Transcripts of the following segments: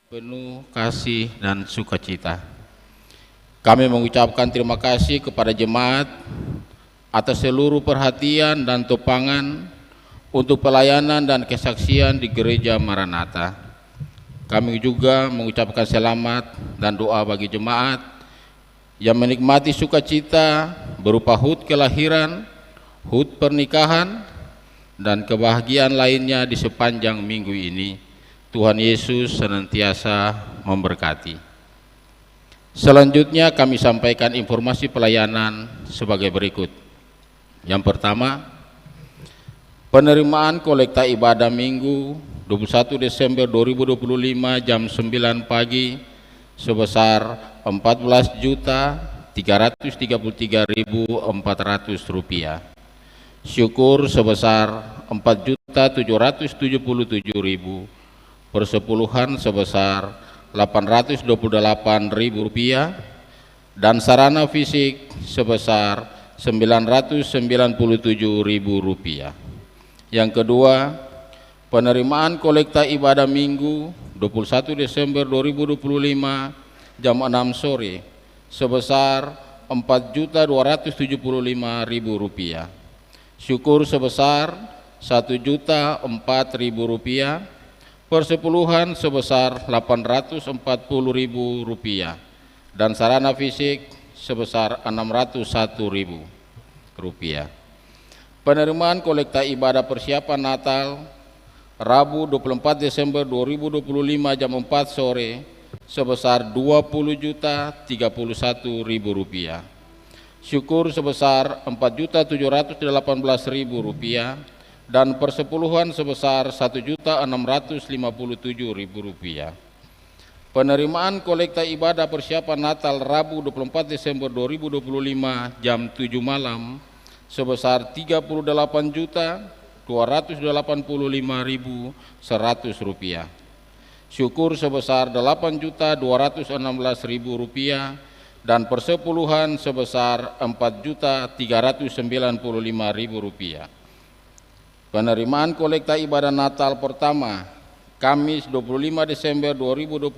penuh kasih dan sukacita. Kami mengucapkan terima kasih kepada jemaat atas seluruh perhatian dan topangan untuk pelayanan dan kesaksian di Gereja Maranatha. Kami juga mengucapkan selamat dan doa bagi jemaat yang menikmati sukacita berupa hud kelahiran, hud pernikahan, dan kebahagiaan lainnya di sepanjang minggu ini. Tuhan Yesus senantiasa memberkati. Selanjutnya kami sampaikan informasi pelayanan sebagai berikut. Yang pertama, penerimaan kolekta ibadah Minggu 21 Desember 2025 jam 9 pagi sebesar Rp14.333.400. Syukur sebesar Rp4.777.000. Persepuluhan sebesar Rp828.000 dan sarana fisik sebesar Rp997.000. Yang kedua, penerimaan kolekta ibadah Minggu 21 Desember 2025 jam 6 sore sebesar Rp4.275.000. Syukur sebesar Rp1.004.000. Persepuluhan sebesar Rp840.000 dan sarana fisik sebesar Rp601.000. Penerimaan kolekta ibadah persiapan Natal Rabu 24 Desember 2025 jam 4 sore sebesar Rp20.031.000. Syukur sebesar Rp4.718.000 dan persepuluhan sebesar Rp1.657.000. Penerimaan kolekta ibadah persiapan Natal Rabu 24 Desember 2025 jam 7 malam sebesar Rp3.285.100. Syukur sebesar Rp8.216.000 dan persepuluhan sebesar Rp4.395.000. Penerimaan kolekta ibadah Natal pertama Kamis 25 Desember 2025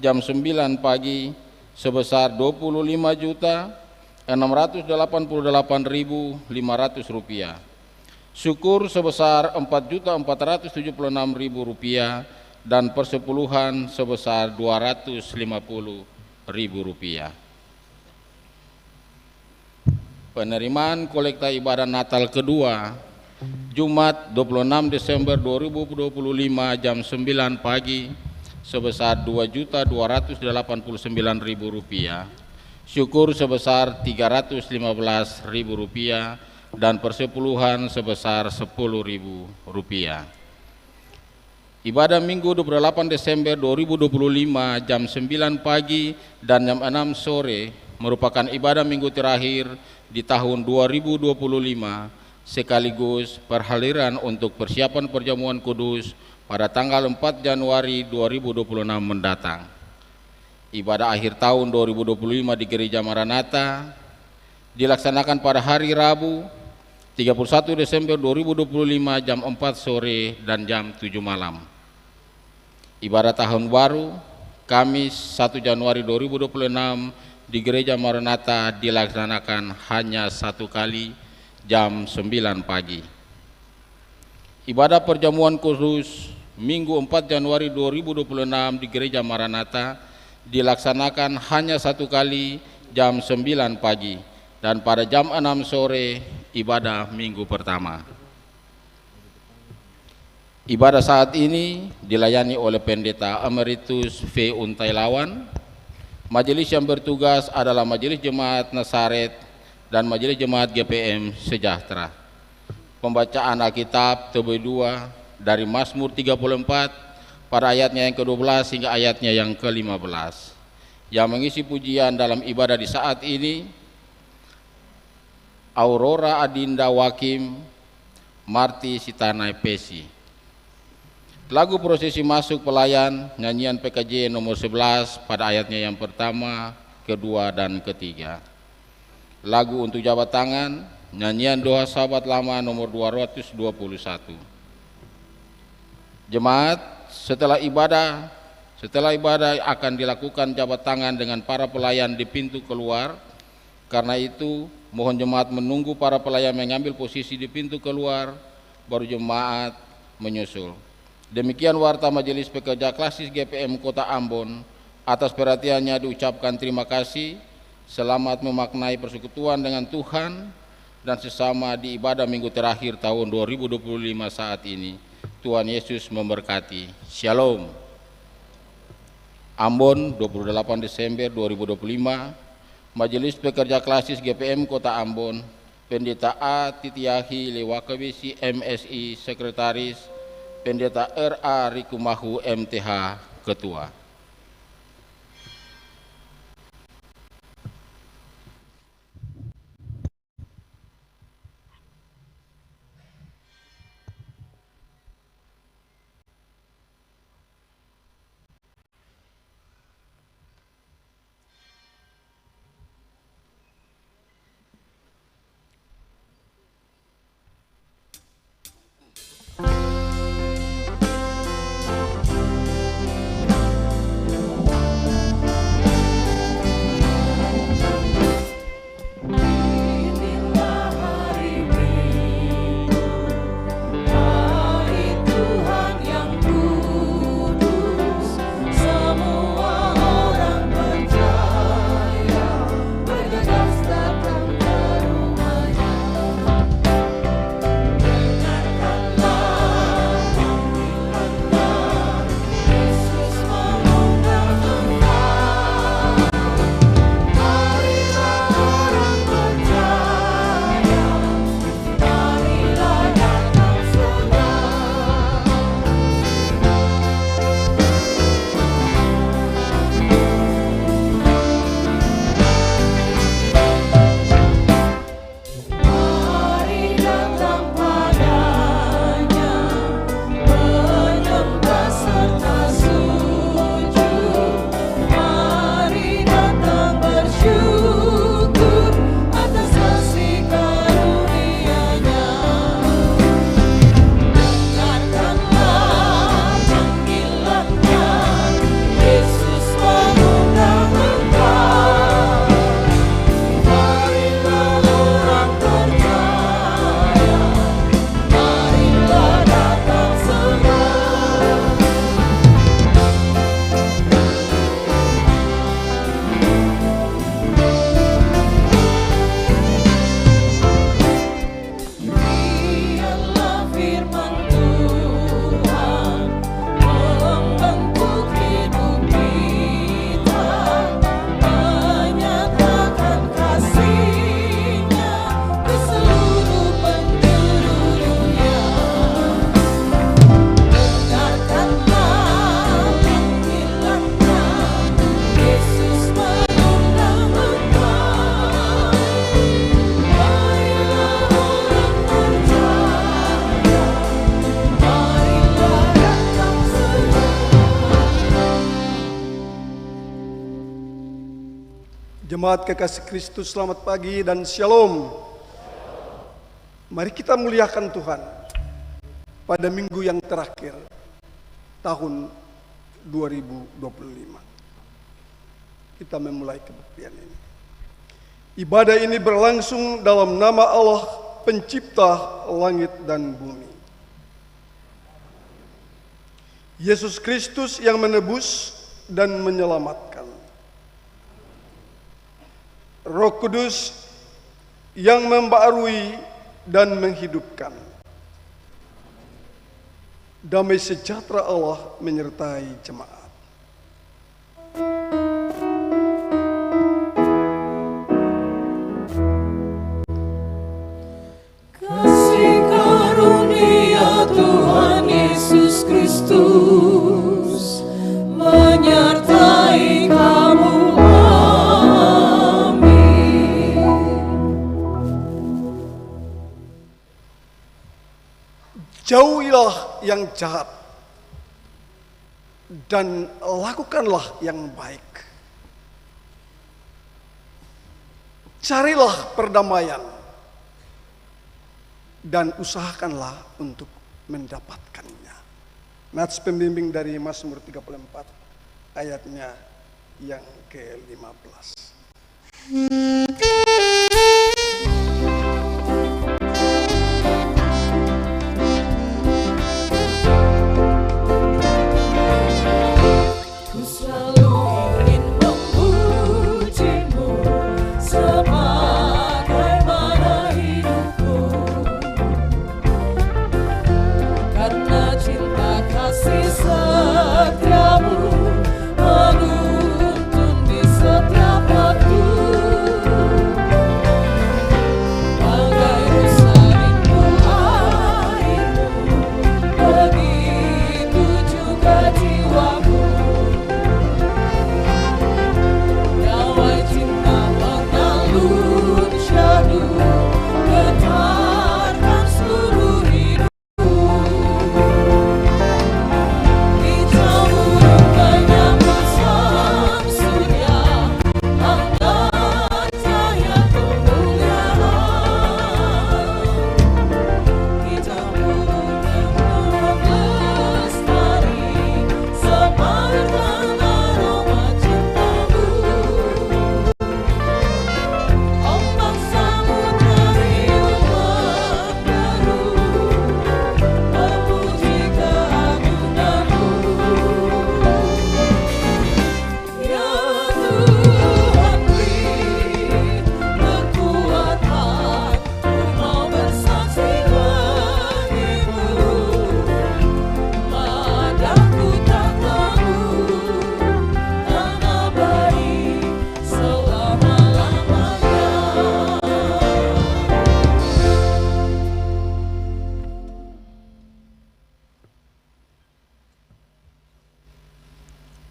jam 9 pagi sebesar Rp25.688.500. Syukur sebesar Rp4.476.000 dan persepuluhan sebesar Rp250.000. Penerimaan kolekta ibadah Natal kedua Jumat 26 Desember 2025 jam 9 pagi sebesar Rp2.289.000. Syukur sebesar Rp315.000 dan persepuluhan sebesar Rp10.000. Ibadah Minggu 28 Desember 2025 jam 9 pagi dan jam 6 sore merupakan ibadah minggu terakhir di tahun 2025 sekaligus perhaliran untuk persiapan perjamuan kudus pada tanggal 4 Januari 2026 mendatang. Ibadah akhir tahun 2025 di Gereja Maranatha dilaksanakan pada hari Rabu 31 Desember 2025 jam 4 sore dan jam 7 malam. Ibadah tahun baru Kamis 1 Januari 2026 di Gereja Maranatha dilaksanakan hanya satu kali jam 9 pagi. Ibadah perjamuan kudus Minggu 4 Januari 2026 di Gereja Maranatha dilaksanakan hanya satu kali jam 9 pagi dan pada jam 6 sore ibadah minggu pertama. Ibadah saat ini dilayani oleh Pendeta Emeritus V. Untailawan. Majelis yang bertugas adalah Majelis Jemaat Nazaret dan Majelis Jemaat GPM Sejahtera. Pembacaan Alkitab TB2 dari Mazmur 34 pada ayatnya yang ke-12 hingga ayatnya yang ke-15. Yang mengisi pujian dalam ibadah di saat ini Aurora Adinda Wakim, Marti Sitanai Pesi. Lagu prosesi masuk pelayan nyanyian PKJ nomor 11 pada ayatnya yang pertama, kedua dan ketiga. Lagu untuk jabat tangan nyanyian doa sahabat lama nomor 221. Jemaat, setelah ibadah Setelah ibadah akan dilakukan jabat tangan dengan para pelayan di pintu keluar. Karena itu, mohon jemaat menunggu para pelayan mengambil posisi di pintu keluar, baru jemaat menyusul. Demikian warta Majelis Pekerja Klasis GPM Kota Ambon. Atas perhatiannya diucapkan terima kasih. Selamat memaknai persekutuan dengan Tuhan dan sesama di ibadah minggu terakhir tahun 2025 saat ini. Tuhan Yesus memberkati. Shalom. Ambon, 28 Desember 2025, Majelis Pekerja Klasis GPM Kota Ambon, Pendeta A. Titiahi Lewakabisi MSI Sekretaris, Pendeta R.A. Rikumahu MTH Ketua. Jemaat kekasih Kristus, selamat pagi dan shalom. Mari kita muliakan Tuhan pada minggu yang terakhir tahun 2025. Kita memulai kebaktian ini. Ibadah ini berlangsung dalam nama Allah Pencipta langit dan bumi. Yesus Kristus yang menebus dan menyelamatkan. Roh Kudus yang membarui dan menghidupkan. Damai sejahtera Allah menyertai jemaat. Kasih karunia Tuhan Yesus Kristus menyertai kamu. Jauhilah yang jahat dan lakukanlah yang baik. Carilah perdamaian dan usahakanlah untuk mendapatkannya. Nats pembimbing dari Mazmur 34. ayatnya yang ke-15.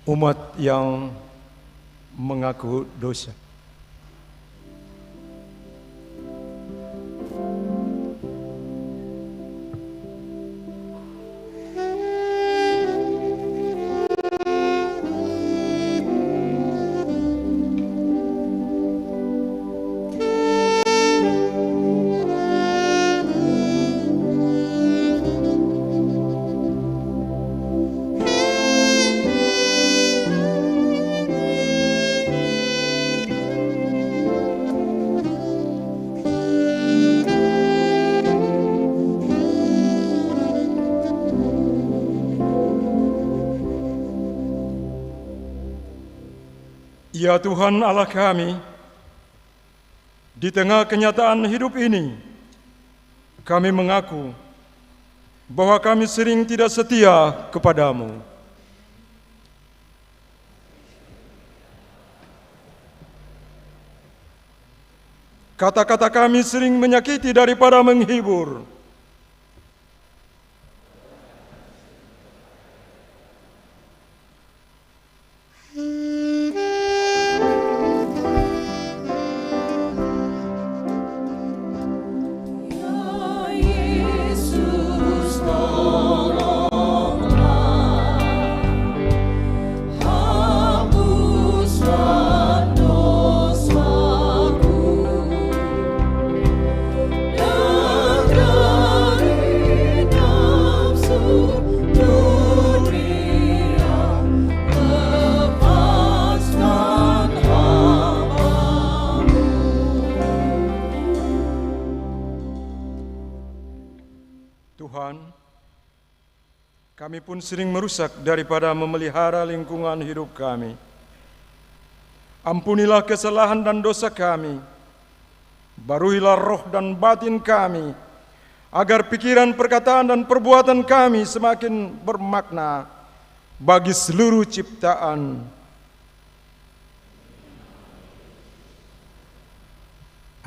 Umat yang mengaku dosa. Ya Tuhan Allah kami, di tengah kenyataan hidup ini, kami mengaku bahwa kami sering tidak setia kepadamu. Kata-kata kami sering menyakiti daripada menghibur. Tuhan, kami pun sering merusak daripada memelihara lingkungan hidup kami. Ampunilah kesalahan dan dosa kami, baruilah roh dan batin kami, agar pikiran, perkataan, dan perbuatan kami semakin bermakna bagi seluruh ciptaan.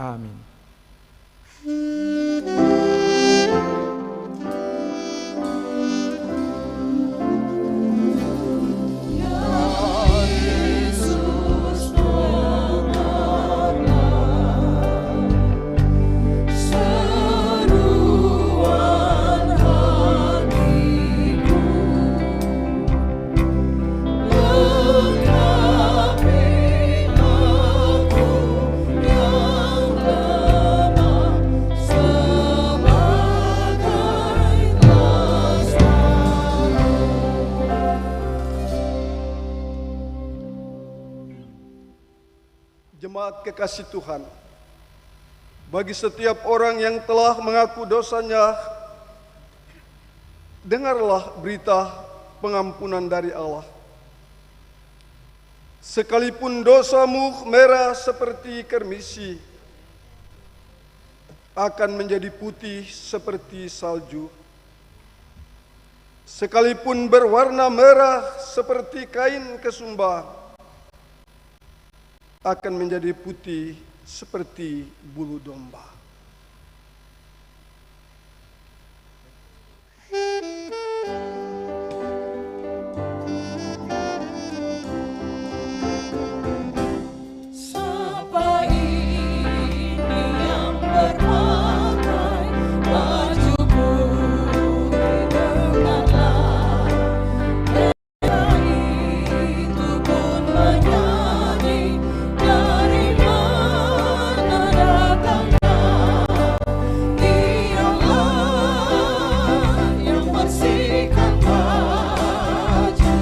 Amin. Aku yang lemah Jemaat kekasih Tuhan, bagi setiap orang yang telah mengaku dosanya, dengarlah berita pengampunan dari Allah. Sekalipun dosamu merah seperti kermisi, akan menjadi putih seperti salju. Sekalipun berwarna merah seperti kain kesumba, akan menjadi putih seperti bulu domba. Siapa ini yang berpakai baju putih denganlah, mereka itu pun menyanyi, dari mana datangnya? Dialah yang bersihkan baju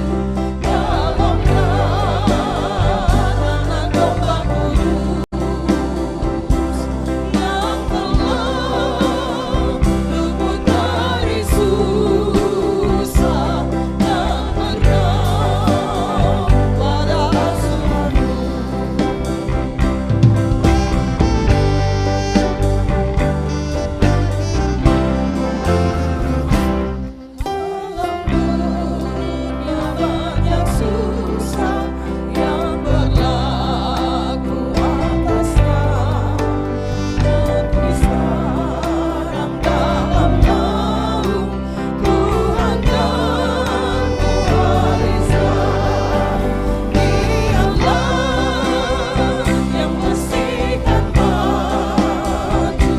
dalam tangan domba kudus, yang telah luput dari susah dan menang pada asuhanmu. Dalam dunia banyak susah yang berlaku atasnya, tetapi sekarang dalam naung Tuhan dan Muhaliza. Dialah yang bersihkan baju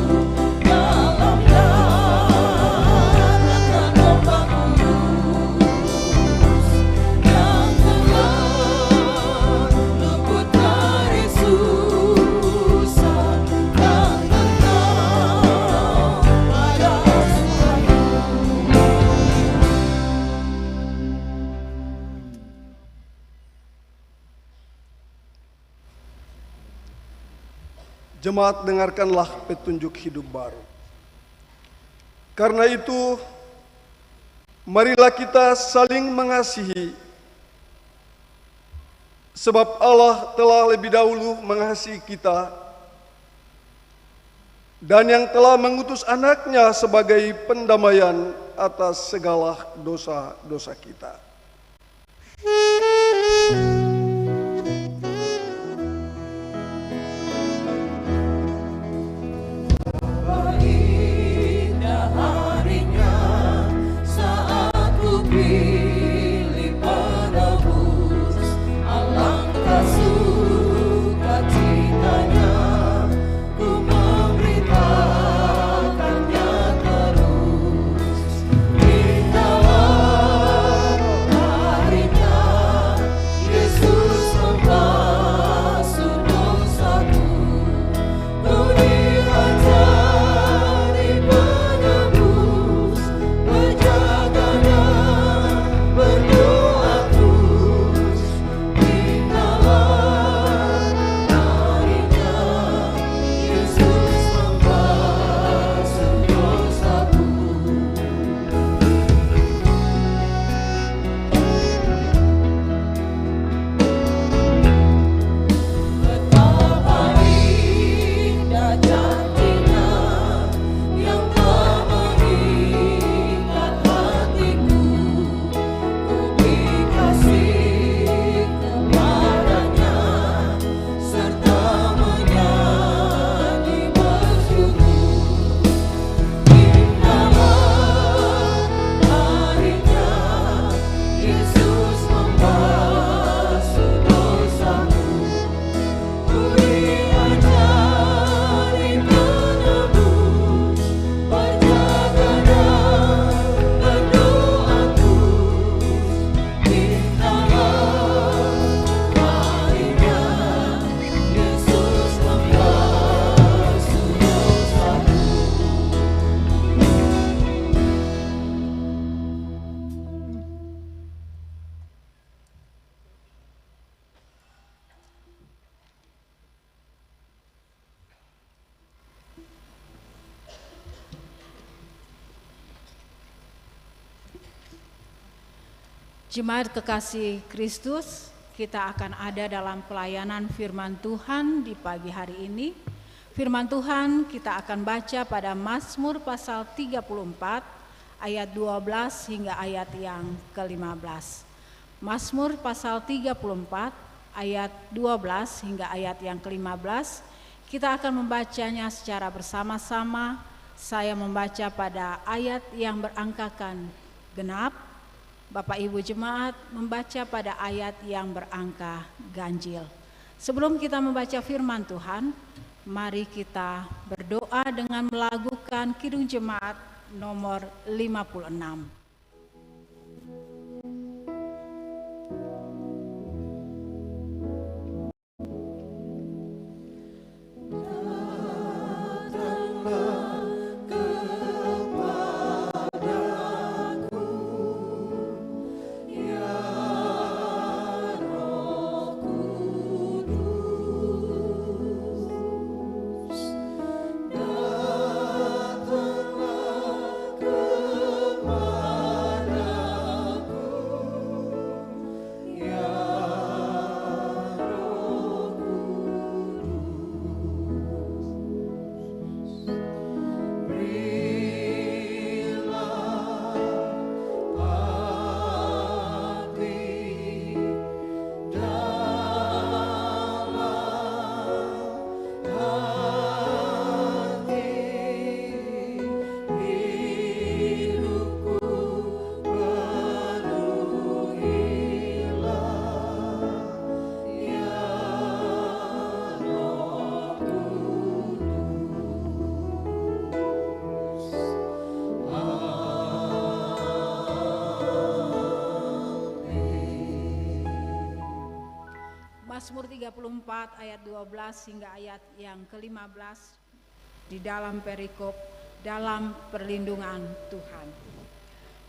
dalam darah domba kudus, yang telah luput dari susah dan menang pada asuhanmu. Jemaat, dengarkanlah petunjuk hidup baru. Karena itu, marilah kita saling mengasihi, sebab Allah telah lebih dahulu mengasihi kita, dan yang telah mengutus anaknya sebagai pendamaian atas segala dosa-dosa kita. Indah harinya saat ku pilih penebus, alangkah sukacitanya ku memberitakannya terus. Beritalah Jemaat kekasih Kristus, kita akan ada dalam pelayanan firman Tuhan di pagi hari ini. Firman Tuhan kita akan baca pada Mazmur pasal 34 ayat 12 hingga ayat yang ke-15. Mazmur pasal 34 ayat 12 hingga ayat yang ke-15. Kita akan membacanya secara bersama-sama. Saya membaca pada ayat yang berangkakan genap. Bapak Ibu Jemaat membaca pada ayat yang berangka ganjil. Sebelum kita membaca firman Tuhan, mari kita berdoa dengan melakukan Kidung Jemaat nomor 56. Mazmur 34 ayat 12 hingga ayat yang ke-15 di dalam perikop dalam perlindungan Tuhan.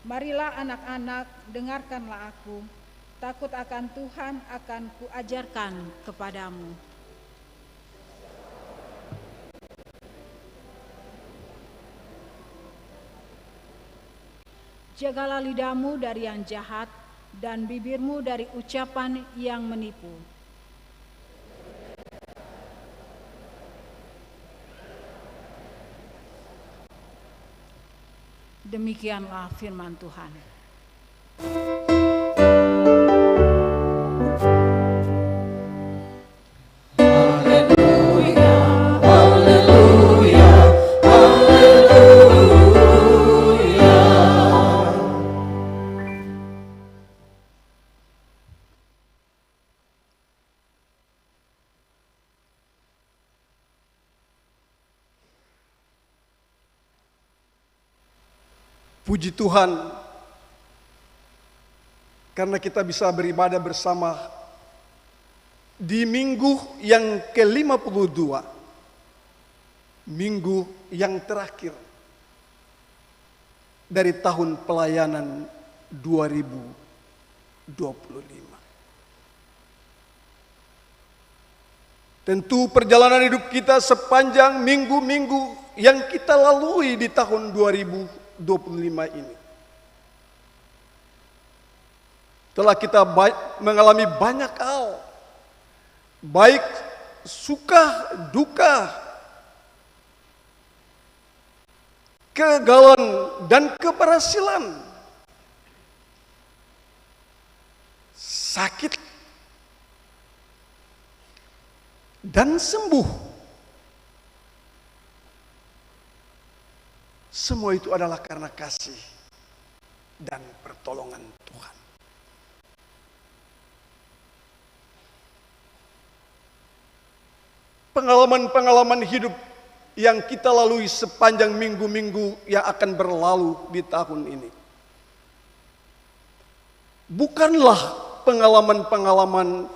Marilah anak-anak, dengarkanlah aku, takut akan Tuhan akan kuajarkan kepadamu. Jagalah lidahmu dari yang jahat dan bibirmu dari ucapan yang menipu. Demikianlah firman Tuhan. Haleluya, haleluya, haleluya. Puji Tuhan, karena kita bisa beribadah bersama di minggu yang ke-52, minggu yang terakhir dari tahun pelayanan 2025. Tentu perjalanan hidup kita sepanjang minggu-minggu yang kita lalui di tahun 2025 ini telah kita mengalami banyak hal, baik suka duka, kegagalan dan keberhasilan, sakit dan sembuh. Semua itu adalah karena kasih dan pertolongan Tuhan. Pengalaman-pengalaman hidup yang kita lalui sepanjang minggu-minggu yang akan berlalu di tahun ini bukanlah pengalaman-pengalaman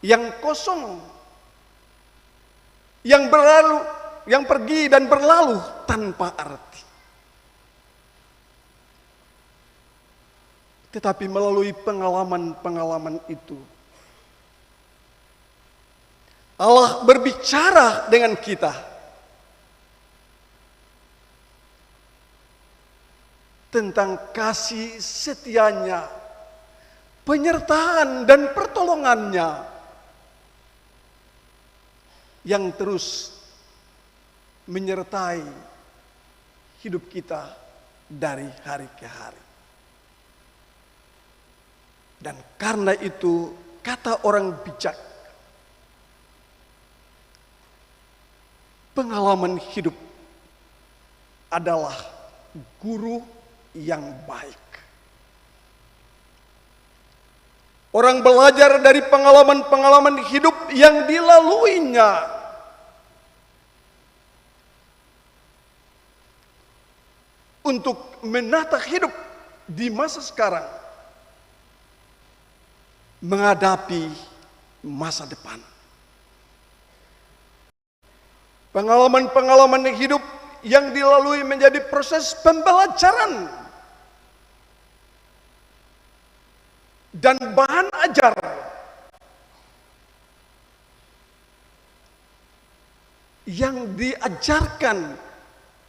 yang kosong, yang berlalu, yang pergi dan berlalu tanpa arti. Tetapi melalui pengalaman-pengalaman itu, Allah berbicara dengan kita tentang kasih setianya, penyertaan dan pertolongannya yang terus menyertai hidup kita dari hari ke hari. Dan karena itu, kata orang bijak, pengalaman hidup adalah guru yang baik. Orang belajar dari pengalaman-pengalaman hidup yang dilaluinya. Untuk menata hidup di masa sekarang, menghadapi masa depan. Pengalaman-pengalaman hidup yang dilalui menjadi proses pembelajaran dan bahan ajar yang diajarkan,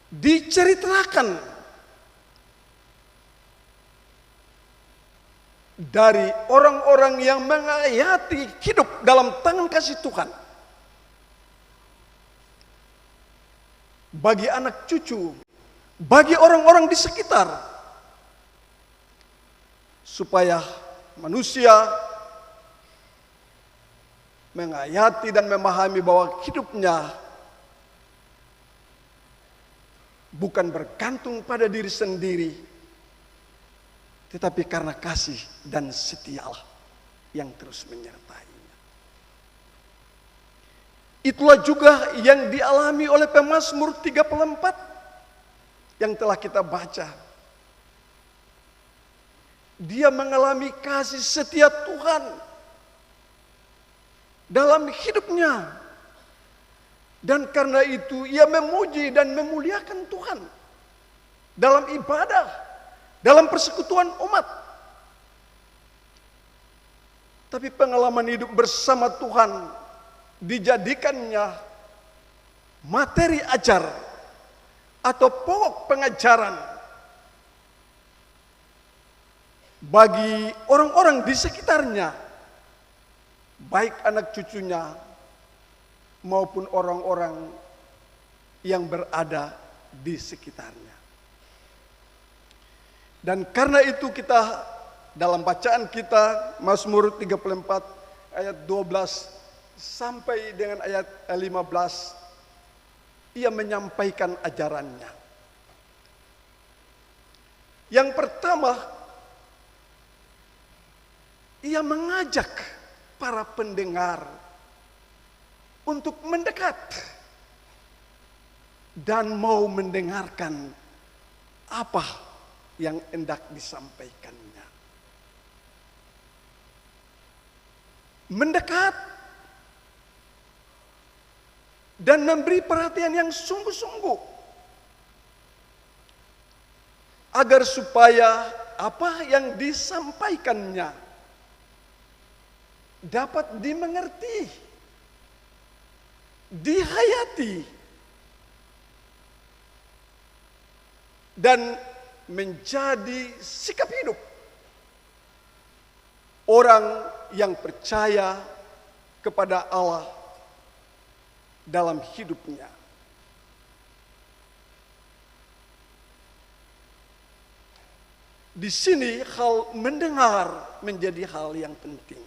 diceritakan dari orang-orang yang menghayati hidup dalam tangan kasih Tuhan. Bagi anak cucu, bagi orang-orang di sekitar, supaya manusia menghayati dan memahami bahwa hidupnya bukan bergantung pada diri sendiri, tetapi karena kasih dan setia Allah yang terus menyertainya. Itulah juga yang dialami oleh pemazmur 34 yang telah kita baca. Dia mengalami kasih setia Tuhan dalam hidupnya. Dan karena itu ia memuji dan memuliakan Tuhan dalam ibadah, dalam persekutuan umat. Tapi pengalaman hidup bersama Tuhan dijadikannya materi ajar atau pokok pengajaran bagi orang-orang di sekitarnya, baik anak cucunya maupun orang-orang yang berada di sekitarnya. Dan karena itu kita dalam bacaan kita Mazmur 34 ayat 12 sampai dengan ayat 15, ia menyampaikan ajarannya. Yang pertama, ia mengajak para pendengar untuk mendekat dan mau mendengarkan apa yang hendak disampaikannya. Mendekat dan memberi perhatian yang sungguh-sungguh agar supaya apa yang disampaikannya dapat dimengerti, dihayati, dan menjadi sikap hidup orang yang percaya kepada Allah dalam hidupnya. Di sini hal mendengar menjadi hal yang penting.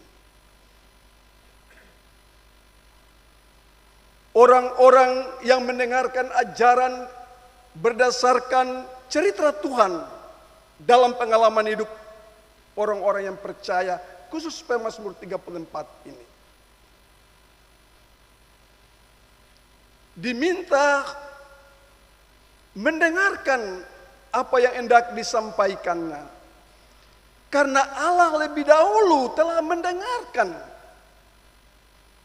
Orang-orang yang mendengarkan ajaran berdasarkan cerita Tuhan dalam pengalaman hidup orang-orang yang percaya, khusus Pemazmur 34 ini, diminta mendengarkan apa yang hendak disampaikannya. Karena Allah lebih dahulu telah mendengarkan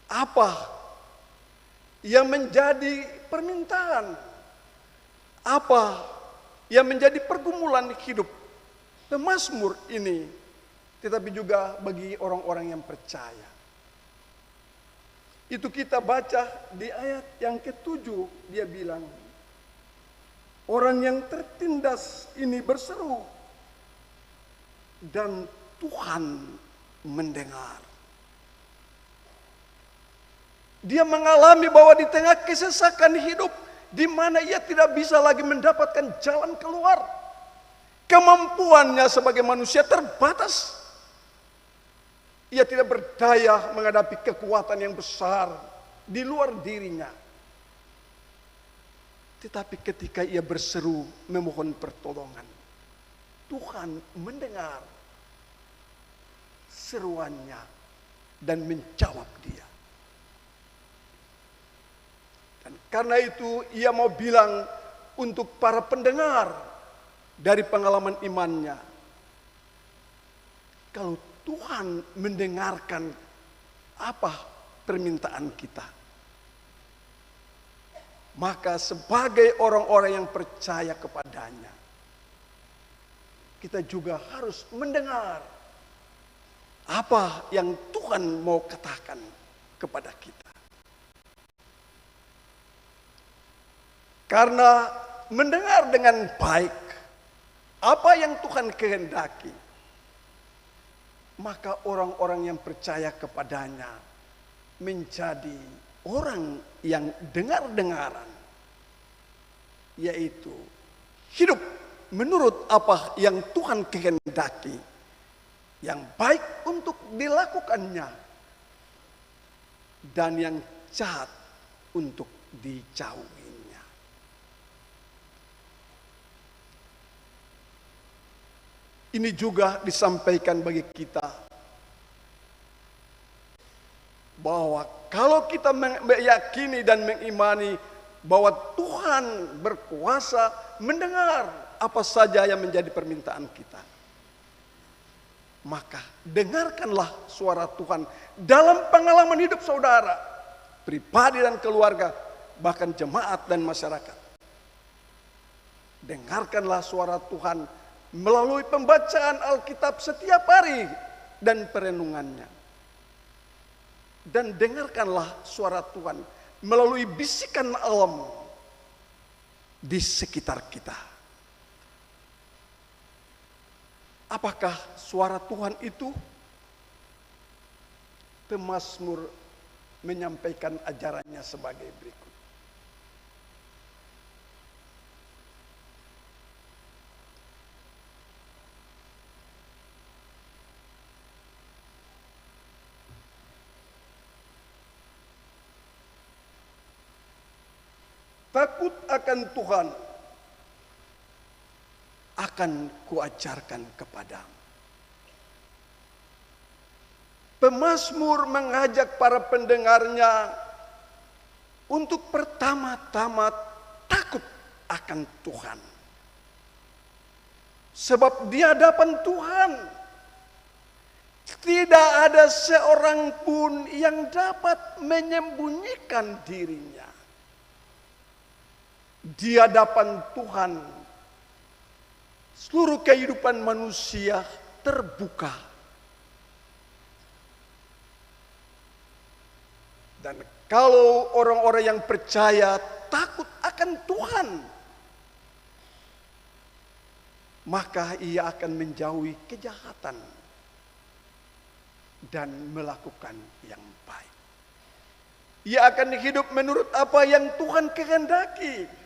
apa yang menjadi permintaan, apa yang menjadi pergumulan hidup pemazmur ini, tetapi juga bagi orang-orang yang percaya. Itu kita baca di ayat yang ke-7, dia bilang, orang yang tertindas ini berseru, dan Tuhan mendengar. Dia mengalami bahwa di tengah kesesakan hidup, di mana ia tidak bisa lagi mendapatkan jalan keluar. Kemampuannya sebagai manusia terbatas. Ia tidak berdaya menghadapi kekuatan yang besar di luar dirinya. Tetapi ketika ia berseru memohon pertolongan, Tuhan mendengar seruannya dan menjawab dia. Dan karena itu ia mau bilang untuk para pendengar dari pengalaman imannya, kalau Tuhan mendengarkan apa permintaan kita, maka sebagai orang-orang yang percaya kepadanya, kita juga harus mendengar apa yang Tuhan mau katakan kepada kita. Karena mendengar dengan baik apa yang Tuhan kehendaki, maka orang-orang yang percaya kepadanya menjadi orang yang dengar-dengaran, yaitu hidup menurut apa yang Tuhan kehendaki, yang baik untuk dilakukannya, dan yang jahat untuk dijauhinya. Ini juga disampaikan bagi kita bahwa kalau kita meyakini dan mengimani bahwa Tuhan berkuasa mendengar apa saja yang menjadi permintaan kita, maka dengarkanlah suara Tuhan dalam pengalaman hidup saudara, pribadi dan keluarga, bahkan jemaat dan masyarakat. Dengarkanlah suara Tuhan melalui pembacaan Alkitab setiap hari dan perenungannya. Dan dengarkanlah suara Tuhan melalui bisikan alam di sekitar kita. Apakah suara Tuhan itu? Pemazmur menyampaikan ajarannya sebagai berikut. Takut akan Tuhan akan kuajarkan kepadamu. Pemazmur mengajak para pendengarnya untuk pertama-tama takut akan Tuhan. Sebab di hadapan Tuhan tidak ada seorang pun yang dapat menyembunyikan dirinya. Di hadapan Tuhan, seluruh kehidupan manusia terbuka. Dan kalau orang-orang yang percaya takut akan Tuhan, maka ia akan menjauhi kejahatan dan melakukan yang baik. Ia akan hidup menurut apa yang Tuhan kehendaki,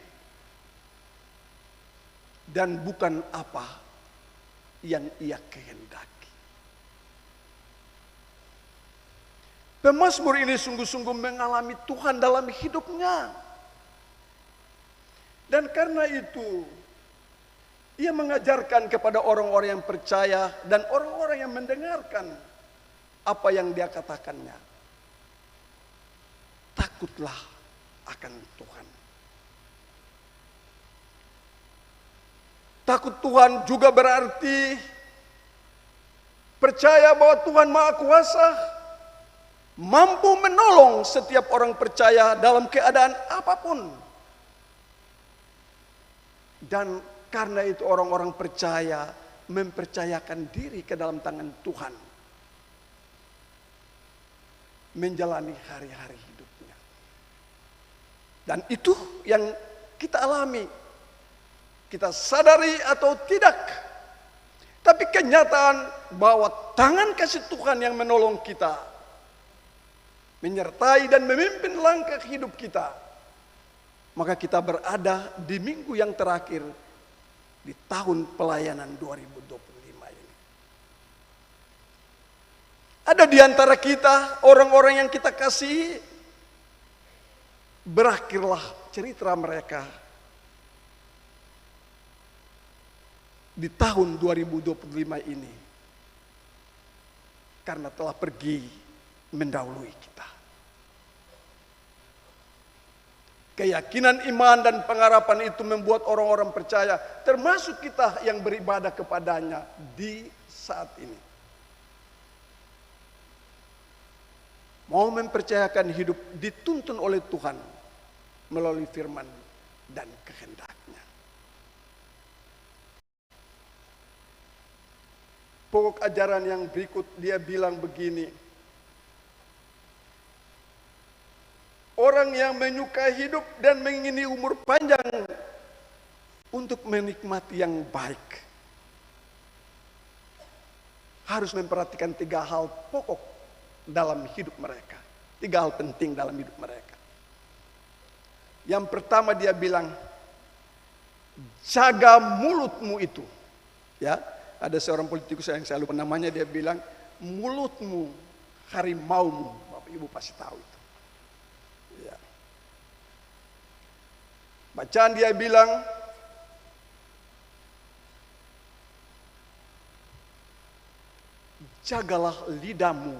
dan bukan apa yang ia kehendaki. Pemazmur ini sungguh-sungguh mengalami Tuhan dalam hidupnya. Dan karena itu, ia mengajarkan kepada orang-orang yang percaya dan orang-orang yang mendengarkan apa yang dia katakannya. Takutlah akan Tuhan. Takut Tuhan juga berarti percaya bahwa Tuhan Maha Kuasa, mampu menolong setiap orang percaya dalam keadaan apapun. Dan karena itu orang-orang percaya mempercayakan diri ke dalam tangan Tuhan, menjalani hari-hari hidupnya. Dan itu yang kita alami. Kita sadari atau tidak, Tapi kenyataan bahwa tangan kasih Tuhan yang menolong kita, menyertai dan memimpin langkah hidup kita, maka kita berada di minggu yang terakhir di tahun pelayanan 2025 ini. Ada di antara kita orang-orang yang kita kasih, berakhirlah cerita mereka di tahun 2025 ini karena telah pergi mendahului kita. Keyakinan iman dan pengharapan itu membuat orang-orang percaya, termasuk kita yang beribadah kepadanya di saat ini, mau mempercayakan hidup dituntun oleh Tuhan melalui firman dan kehendak-Nya. Pokok ajaran yang berikut dia bilang begini, orang yang menyukai hidup dan mengingini umur panjang untuk menikmati yang baik harus memperhatikan 3 hal pokok dalam hidup mereka. 3 hal penting dalam hidup mereka. Yang pertama dia bilang, jaga mulutmu itu. Ya, ada seorang politikus yang saya lupa namanya, dia bilang, mulutmu harimaumu. Bapak Ibu pasti tahu itu. Ya. Bacaan dia bilang, jagalah lidahmu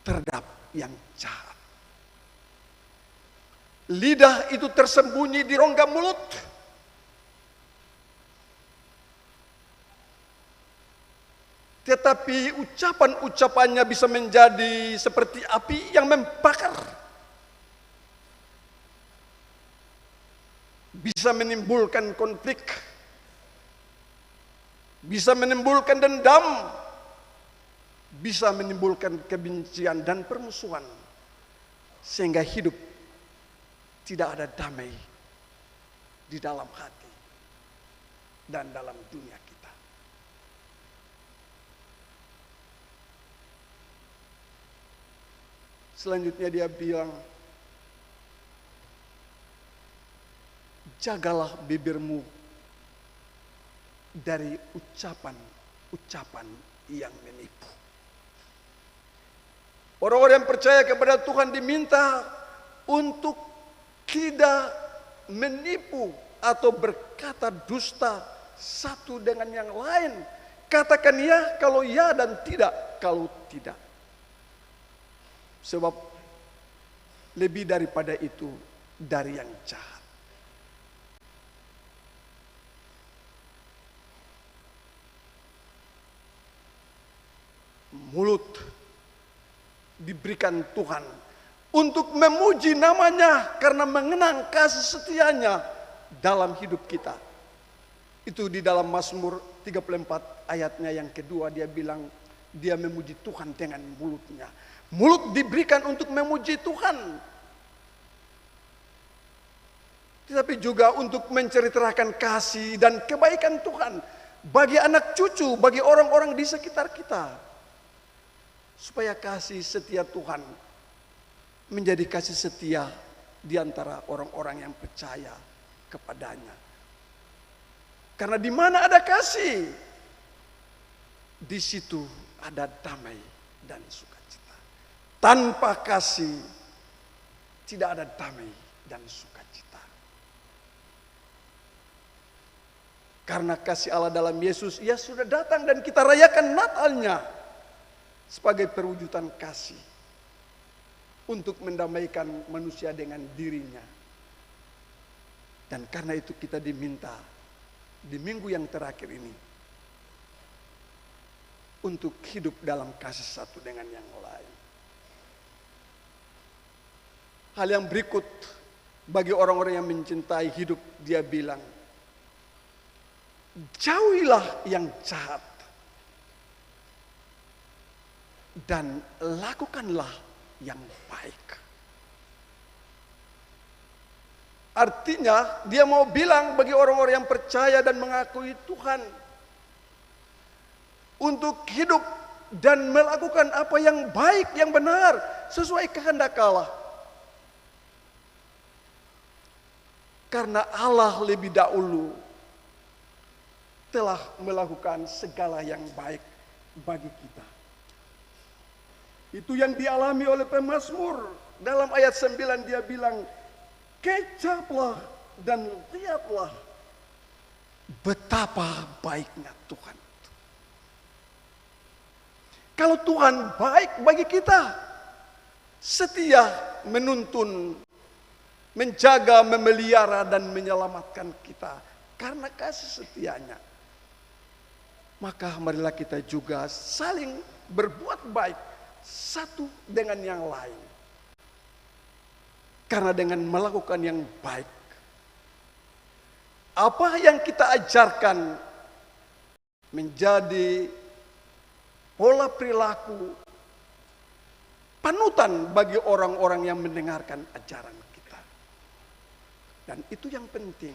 terhadap yang jahat. Lidah itu tersembunyi di rongga mulut. Tetapi ucapan-ucapannya bisa menjadi seperti api yang membakar. Bisa menimbulkan konflik. Bisa menimbulkan dendam. Bisa menimbulkan kebencian dan permusuhan. Sehingga hidup tidak ada damai di dalam hati dan dalam dunia kita. Selanjutnya dia bilang, jagalah bibirmu dari ucapan-ucapan yang menipu. Orang-orang yang percaya kepada Tuhan diminta untuk tidak menipu atau berkata dusta satu dengan yang lain. Katakan ya kalau ya dan tidak kalau tidak. Sebab lebih daripada itu dari yang jahat. Mulut diberikan Tuhan untuk memuji namanya karena mengenang kasih setianya dalam hidup kita. Itu di dalam Mazmur 34 ayatnya yang kedua dia bilang, dia memuji Tuhan dengan mulutnya. Mulut diberikan untuk memuji Tuhan, tetapi juga untuk menceritakan kasih dan kebaikan Tuhan bagi anak cucu, bagi orang-orang di sekitar kita. Supaya kasih setia Tuhan menjadi kasih setia di antara orang-orang yang percaya kepadanya. Karena di mana ada kasih, di situ ada damai dan sukacita. Tanpa kasih tidak ada damai dan sukacita. Karena kasih Allah dalam Yesus, Ia sudah datang dan kita rayakan Natalnya sebagai perwujudan kasih untuk mendamaikan manusia dengan dirinya. Dan karena itu kita diminta di minggu yang terakhir ini untuk hidup dalam kasih satu dengan yang lain. Hal yang berikut bagi orang-orang yang mencintai hidup, dia bilang, jauhilah yang jahat dan lakukanlah yang baik. Artinya dia mau bilang bagi orang-orang yang percaya dan mengakui Tuhan, untuk hidup dan melakukan apa yang baik, yang benar, sesuai kehendak Allah. Karena Allah lebih dahulu telah melakukan segala yang baik bagi kita. Itu yang dialami oleh pemazmur. Dalam ayat 9 dia bilang, kecaplah dan lihatlah betapa baiknya Tuhan. Kalau Tuhan baik bagi kita, setia menuntun, menjaga, memelihara dan menyelamatkan kita karena kasih setianya, maka marilah kita juga saling berbuat baik satu dengan yang lain. Karena dengan melakukan yang baik, apa yang kita ajarkan menjadi pola perilaku panutan bagi orang-orang yang mendengarkan ajaran kita. Dan itu yang penting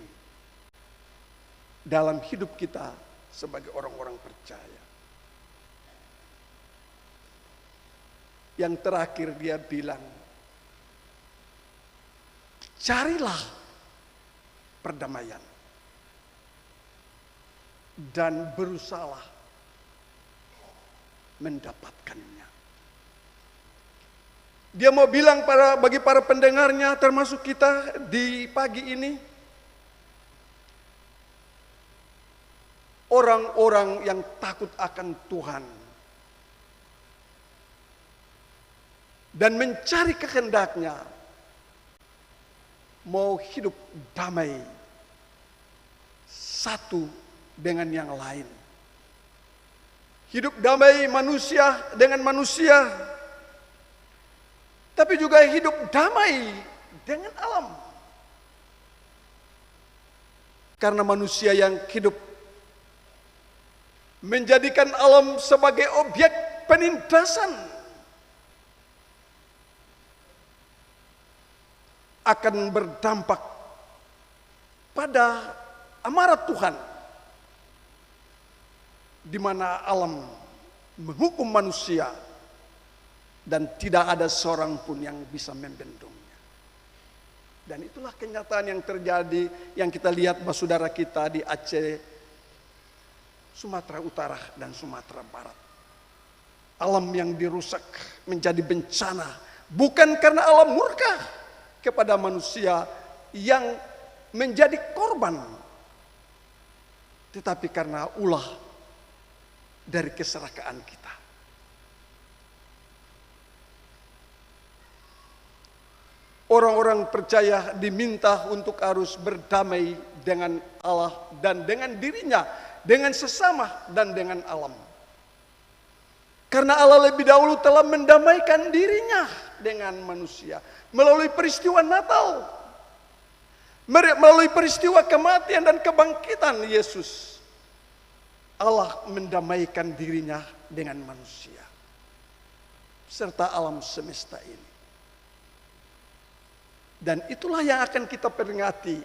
dalam hidup kita sebagai orang-orang percaya. Yang terakhir dia bilang, carilah perdamaian dan berusahalah mendapatkannya. Dia mau bilang bagi para pendengarnya, termasuk kita di pagi ini, orang-orang yang takut akan Tuhan dan mencari kehendaknya, mau hidup damai satu dengan yang lain. Hidup damai manusia dengan manusia, tapi juga hidup damai dengan alam. Karena manusia yang hidup menjadikan alam sebagai objek penindasan akan berdampak pada amarah Tuhan, di mana alam menghukum manusia dan tidak ada seorang pun yang bisa membendungnya. Dan itulah kenyataan yang terjadi, yang kita lihat saudara kita di Aceh, Sumatera Utara dan Sumatera Barat. Alam yang dirusak menjadi bencana, bukan karena alam murka kepada manusia yang menjadi korban, tetapi karena ulah dari keserakahan kita. Orang-orang percaya diminta untuk harus berdamai dengan Allah dan dengan dirinya, dengan sesama dan dengan alam. Karena Allah lebih dahulu telah mendamaikan dirinya dengan manusia melalui peristiwa Natal, melalui peristiwa kematian dan kebangkitan Yesus. Allah mendamaikan dirinya dengan manusia serta alam semesta ini. Dan itulah yang akan kita peringati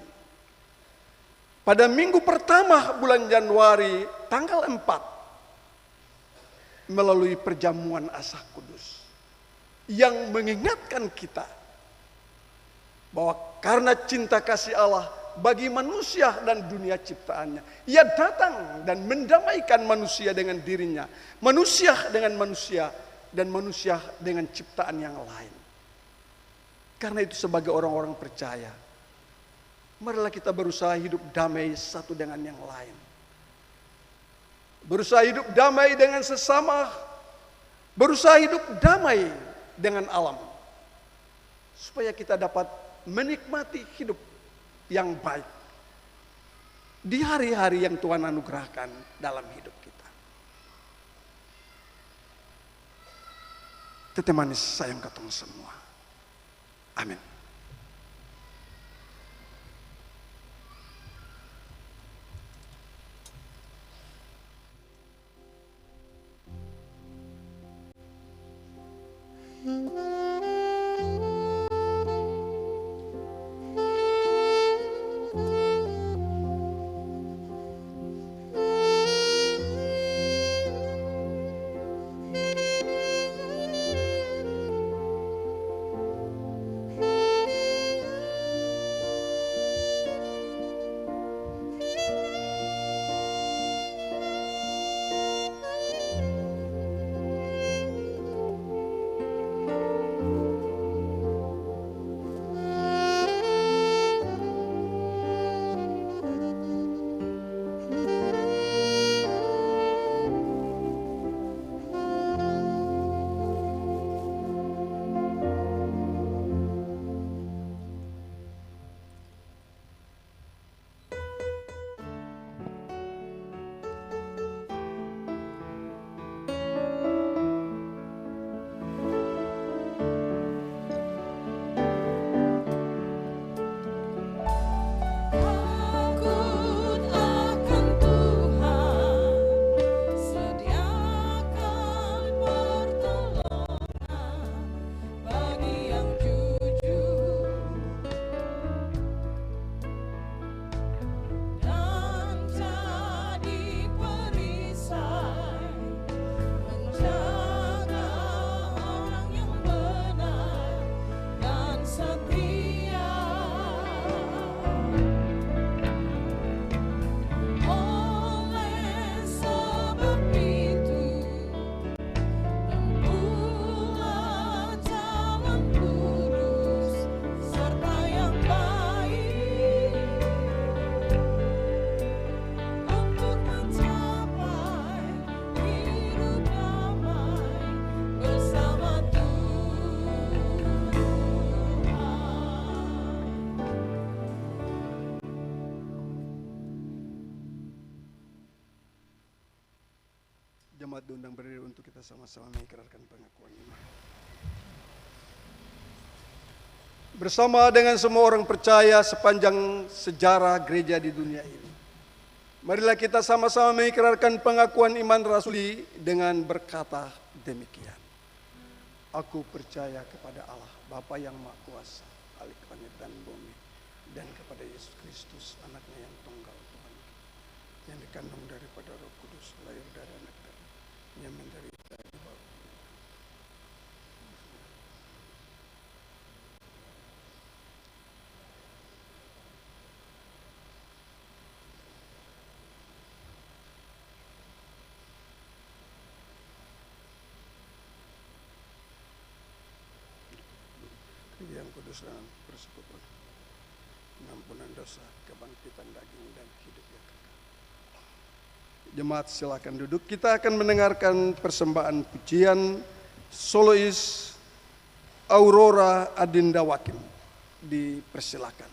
pada minggu pertama bulan Januari tanggal 4 melalui perjamuan Asah Kudus yang mengingatkan kita bahwa karena cinta kasih Allah bagi manusia dan dunia ciptaannya, Ia datang dan mendamaikan manusia dengan dirinya, manusia dengan manusia, dan manusia dengan ciptaan yang lain. Karena itu sebagai orang-orang percaya, marilah kita berusaha hidup damai satu dengan yang lain. Berusaha hidup damai dengan sesama, berusaha hidup damai dengan alam. Supaya kita dapat menikmati hidup yang baik di hari-hari yang Tuhan anugerahkan dalam hidup kita. Tete manis sayang katong semua. Amin. Jemaat diundang berdiri untuk kita sama-sama mengikrarkan pengakuan iman. Bersama dengan semua orang percaya sepanjang sejarah gereja di dunia ini, marilah kita sama-sama mengikrarkan pengakuan iman rasuli dengan berkata demikian. Aku percaya kepada Allah, Bapa yang Maha Kuasa, Khalik langit dan bumi, dan kepada Yesus Kristus, anaknya yang tunggal Tuhan, yang dikandung daripada Roh Kudus, lahir dari anak darah, yang menderita di bawah. Yang kudus dan persekutuan, pengampunan dosa, kebangkitan daging dan hidup yang kekal. Jemaat silakan duduk. Kita akan mendengarkan persembahan pujian solois Aurora Adinda Wakim. Dipersilakan.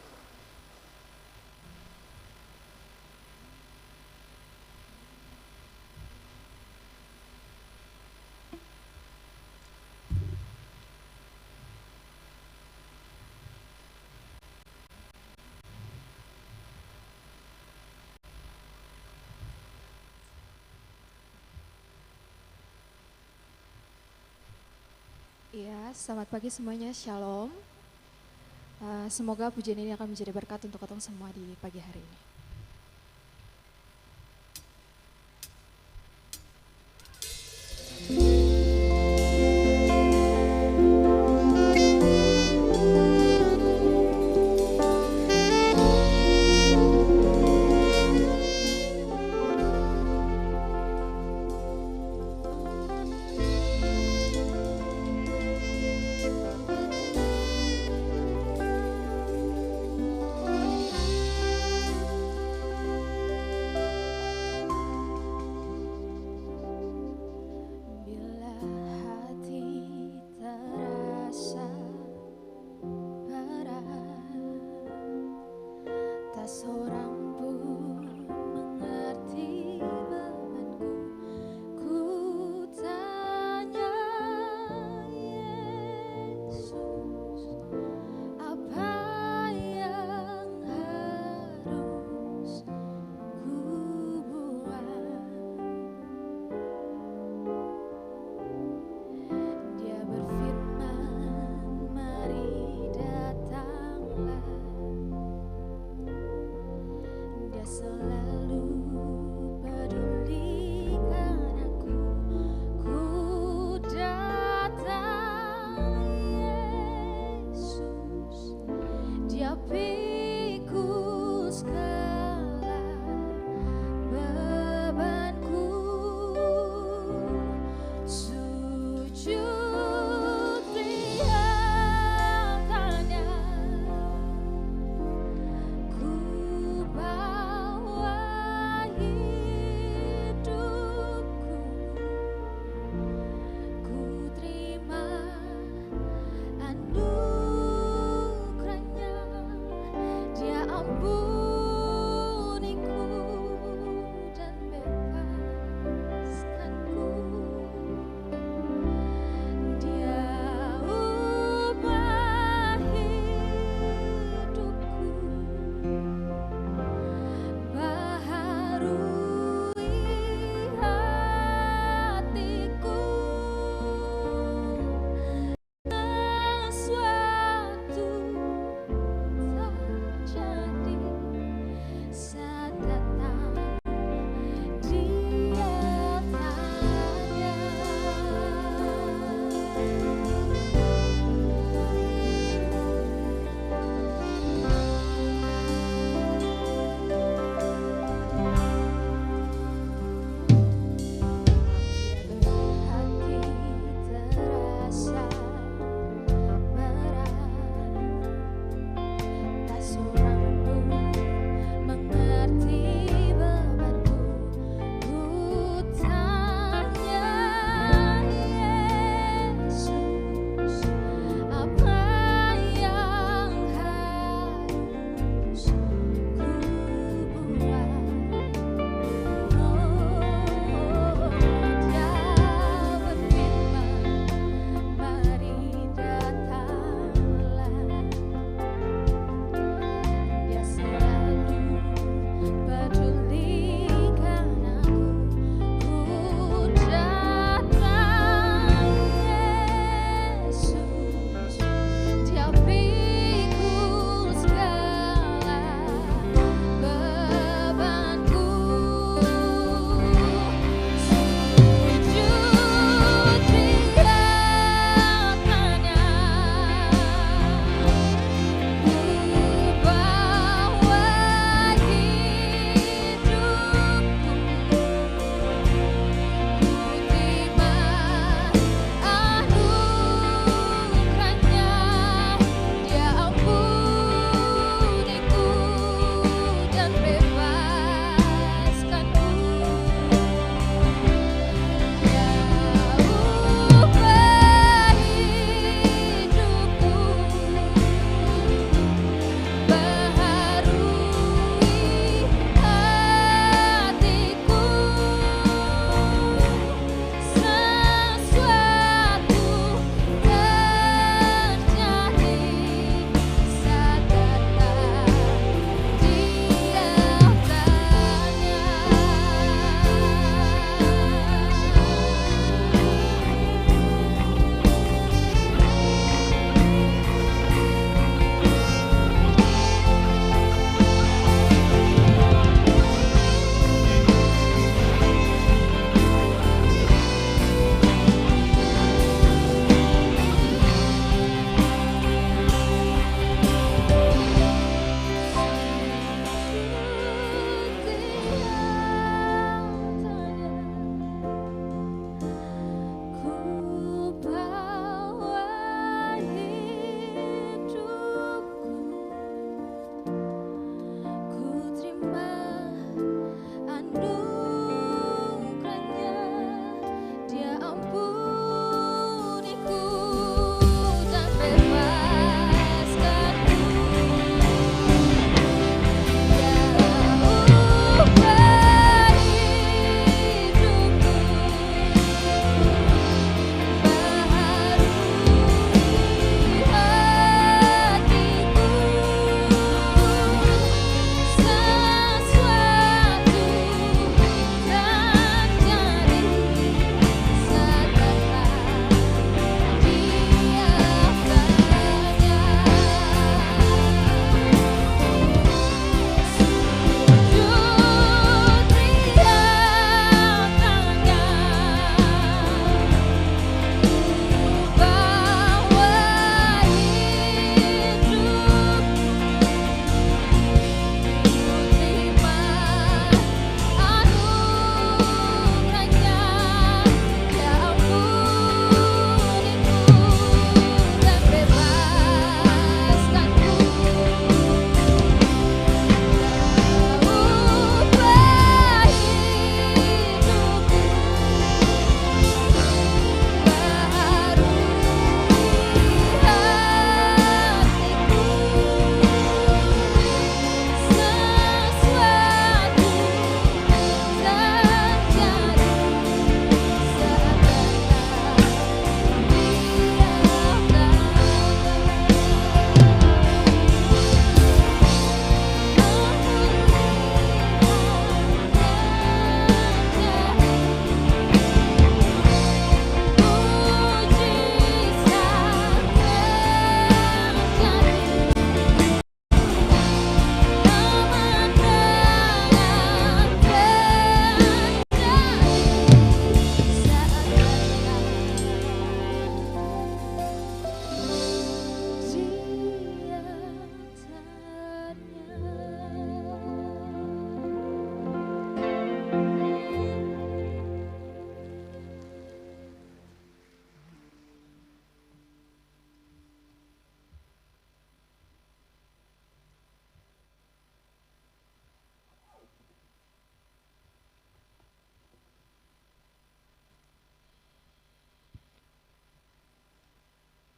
Ya, selamat pagi semuanya, Shalom. Semoga pujian ini akan menjadi berkat untuk kita semua di pagi hari ini.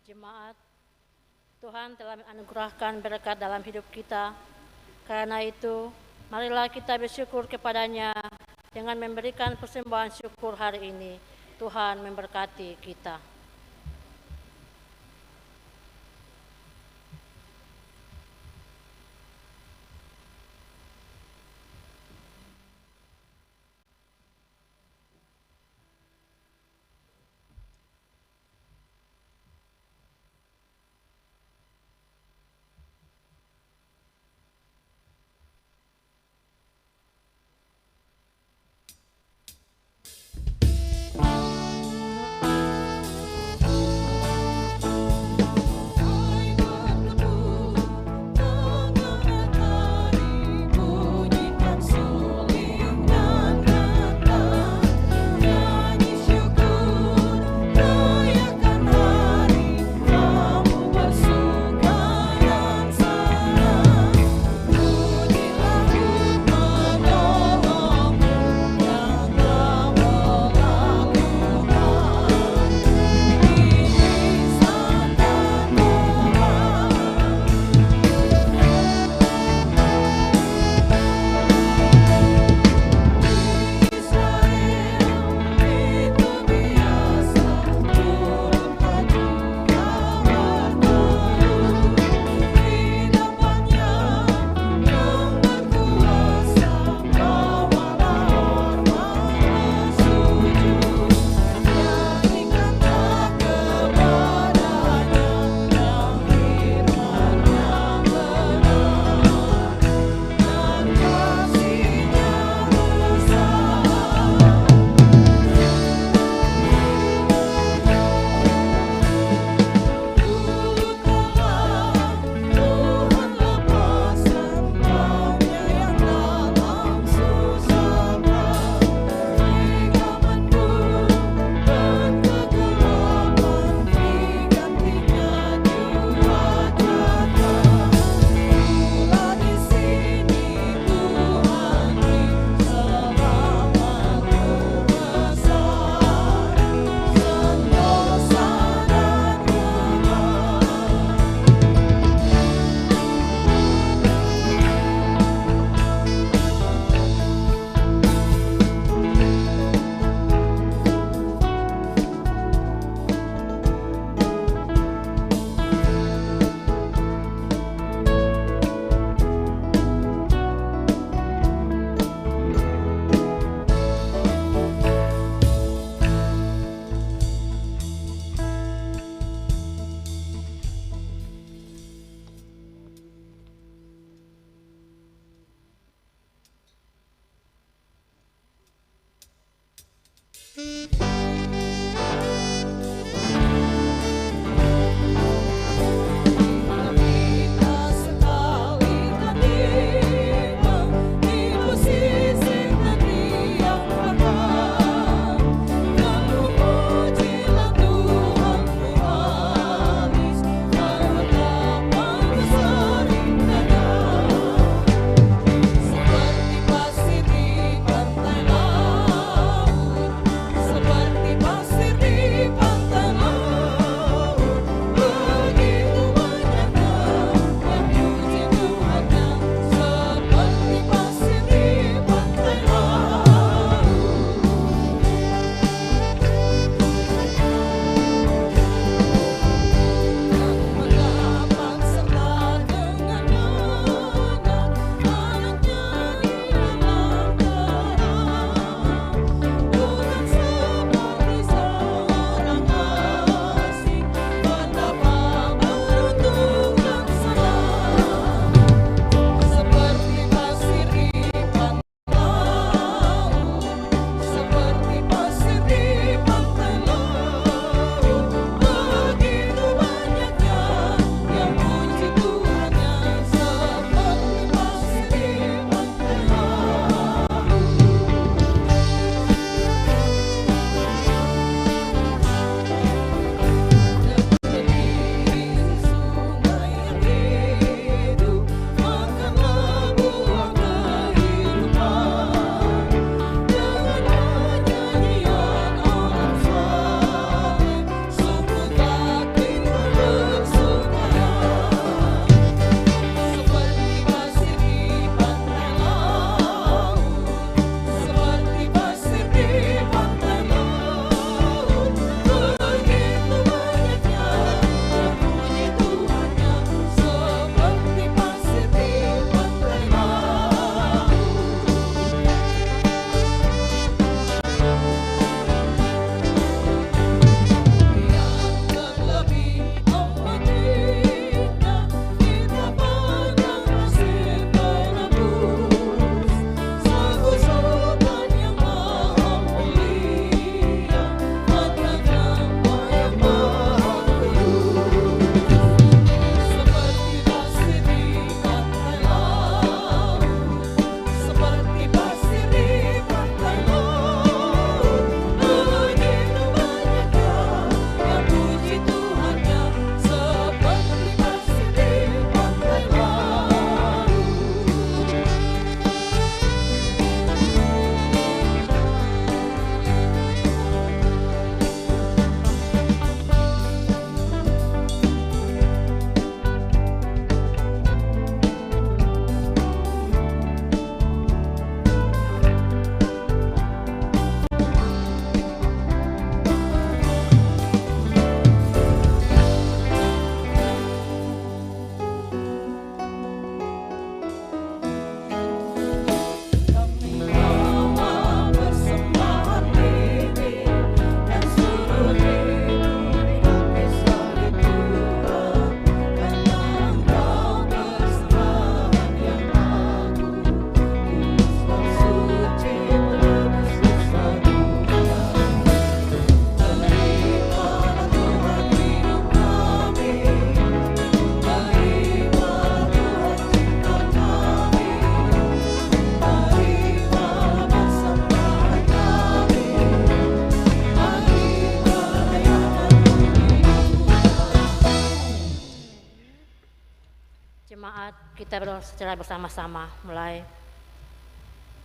Jemaat, Tuhan telah menganugerahkan berkat dalam hidup kita. Karena itu, marilah kita bersyukur kepada-Nya dengan memberikan persembahan syukur hari ini. Tuhan memberkati kita. Seperti pasir di pantai laut, Jemaat, kita berdoa secara bersama-sama. Mulai.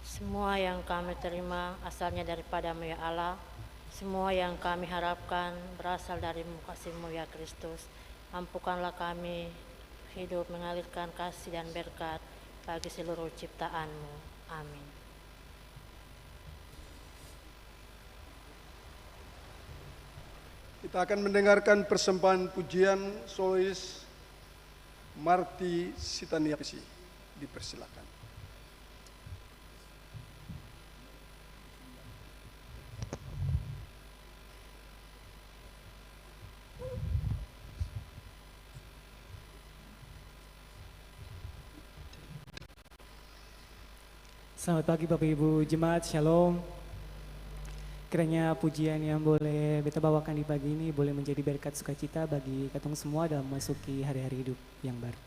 Semua yang kami terima asalnya daripada-Mu ya Allah. Semua yang kami harapkan berasal dari-Mu, kasih-Mu ya Kristus. Mampukanlah kami hidup mengalirkan kasih dan berkat bagi seluruh ciptaan-Mu. Amin. Kita akan mendengarkan persembahan pujian solois Marti Sitaniapisi. Dipersilakan. Selamat pagi Bapak Ibu Jemaat, Shalom. Kiranya pujian yang boleh beta bawakan di pagi ini boleh menjadi berkat sukacita bagi katong semua dalam memasuki hari-hari hidup yang baru.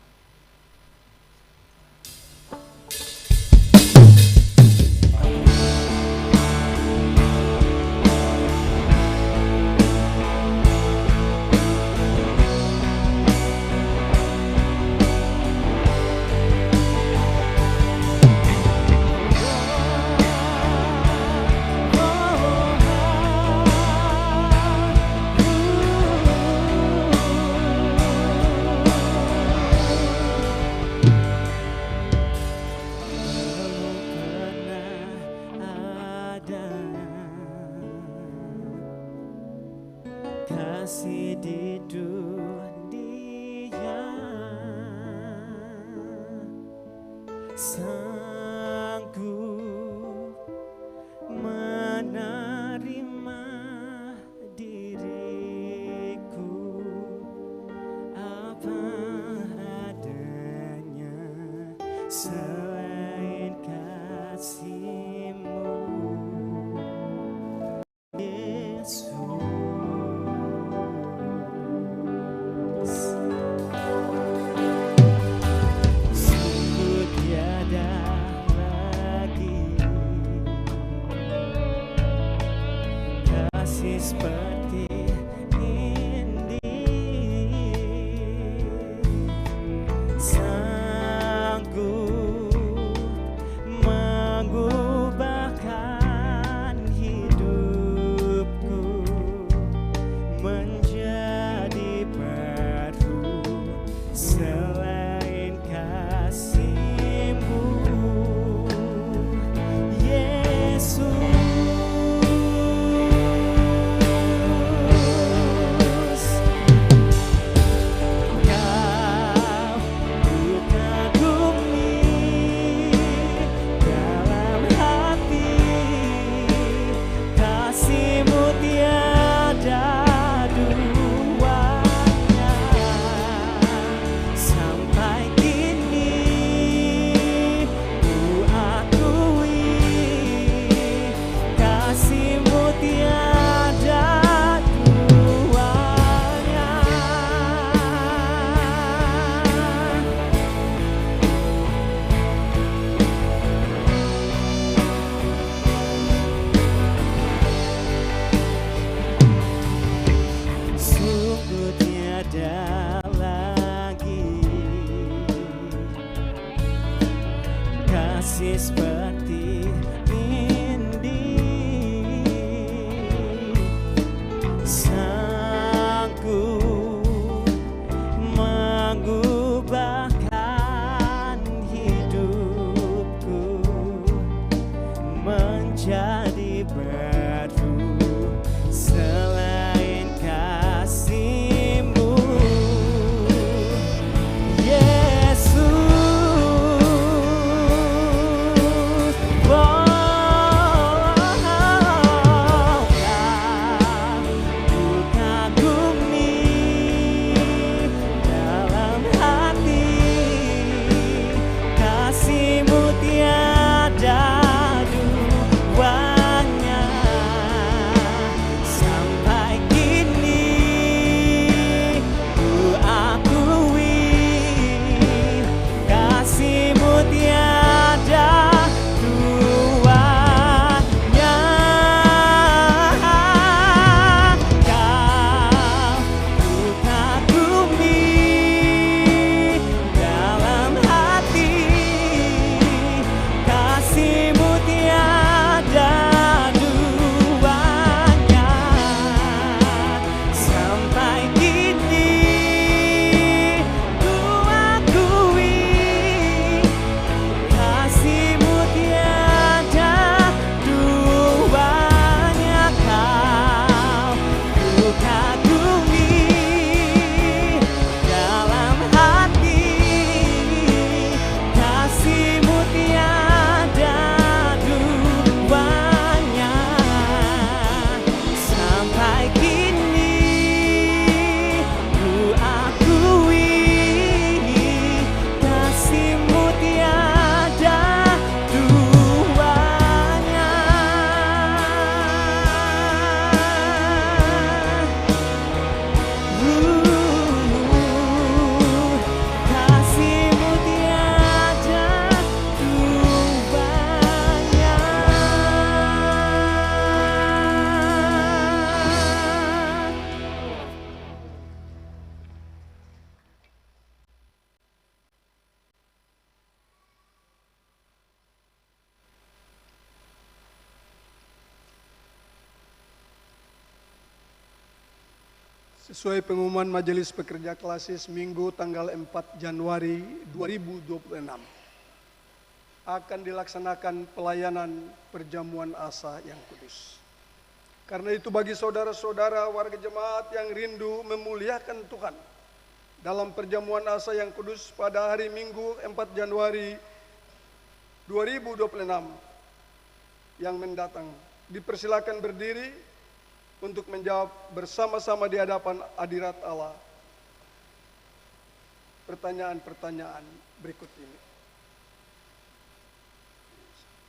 Kasih di dunia sanggup menerima diriku apa adanya selain kasih-Mu Yesus. Seperti ini sanggup mengubahkan hidupku menjadi baru selain kasih-Mu Yesus. Kasih seperti ini sanggup mengubahkan hidupku menjadi baru selain kasih-Mu Yesus. Oh Sesuai pengumuman Majelis Pekerja Klasis Minggu tanggal 4 Januari 2026 akan dilaksanakan pelayanan perjamuan asa yang kudus. Karena itu bagi saudara-saudara warga jemaat yang rindu memuliakan Tuhan dalam perjamuan asa yang kudus pada hari Minggu 4 Januari 2026 yang mendatang, dipersilakan berdiri untuk menjawab bersama-sama di hadapan hadirat Allah pertanyaan-pertanyaan berikut ini.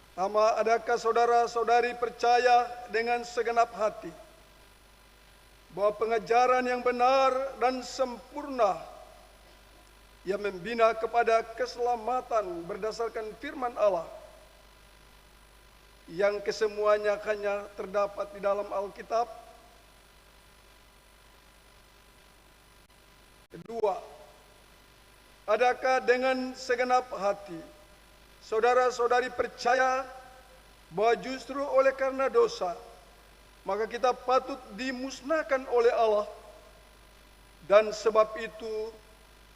Pertama, adakah saudara-saudari percaya dengan segenap hati bahwa pengajaran yang benar dan sempurna yang membina kepada keselamatan berdasarkan firman Allah yang kesemuanya hanya terdapat di dalam Alkitab? Kedua, adakah dengan segenap hati saudara-saudari percaya bahwa justru oleh karena dosa maka kita patut dimusnahkan oleh Allah, dan sebab itu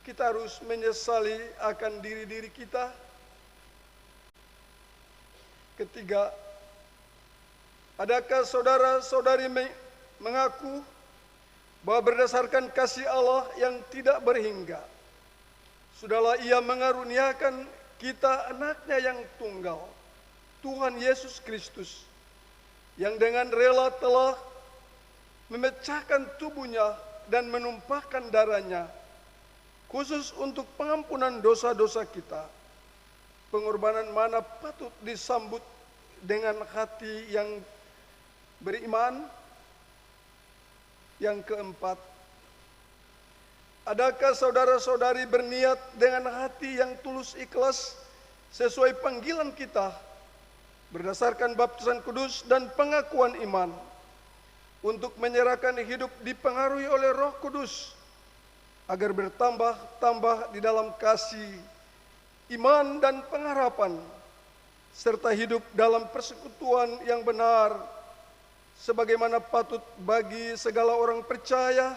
kita harus menyesali akan diri-diri kita? Ketiga, adakah saudara-saudari mengaku bahwa berdasarkan kasih Allah yang tidak berhingga, sudahlah Ia mengaruniakan kita anaknya yang tunggal, Tuhan Yesus Kristus, yang dengan rela telah memecahkan tubuhnya dan menumpahkan darahnya, khusus untuk pengampunan dosa-dosa kita. Pengorbanan mana patut disambut dengan hati yang beriman? Yang keempat, adakah saudara-saudari berniat dengan hati yang tulus ikhlas sesuai panggilan kita berdasarkan baptisan kudus dan pengakuan iman untuk menyerahkan hidup dipengaruhi oleh Roh Kudus agar bertambah-tambah di dalam kasih, iman dan pengharapan, serta hidup dalam persekutuan yang benar sebagaimana patut bagi segala orang percaya?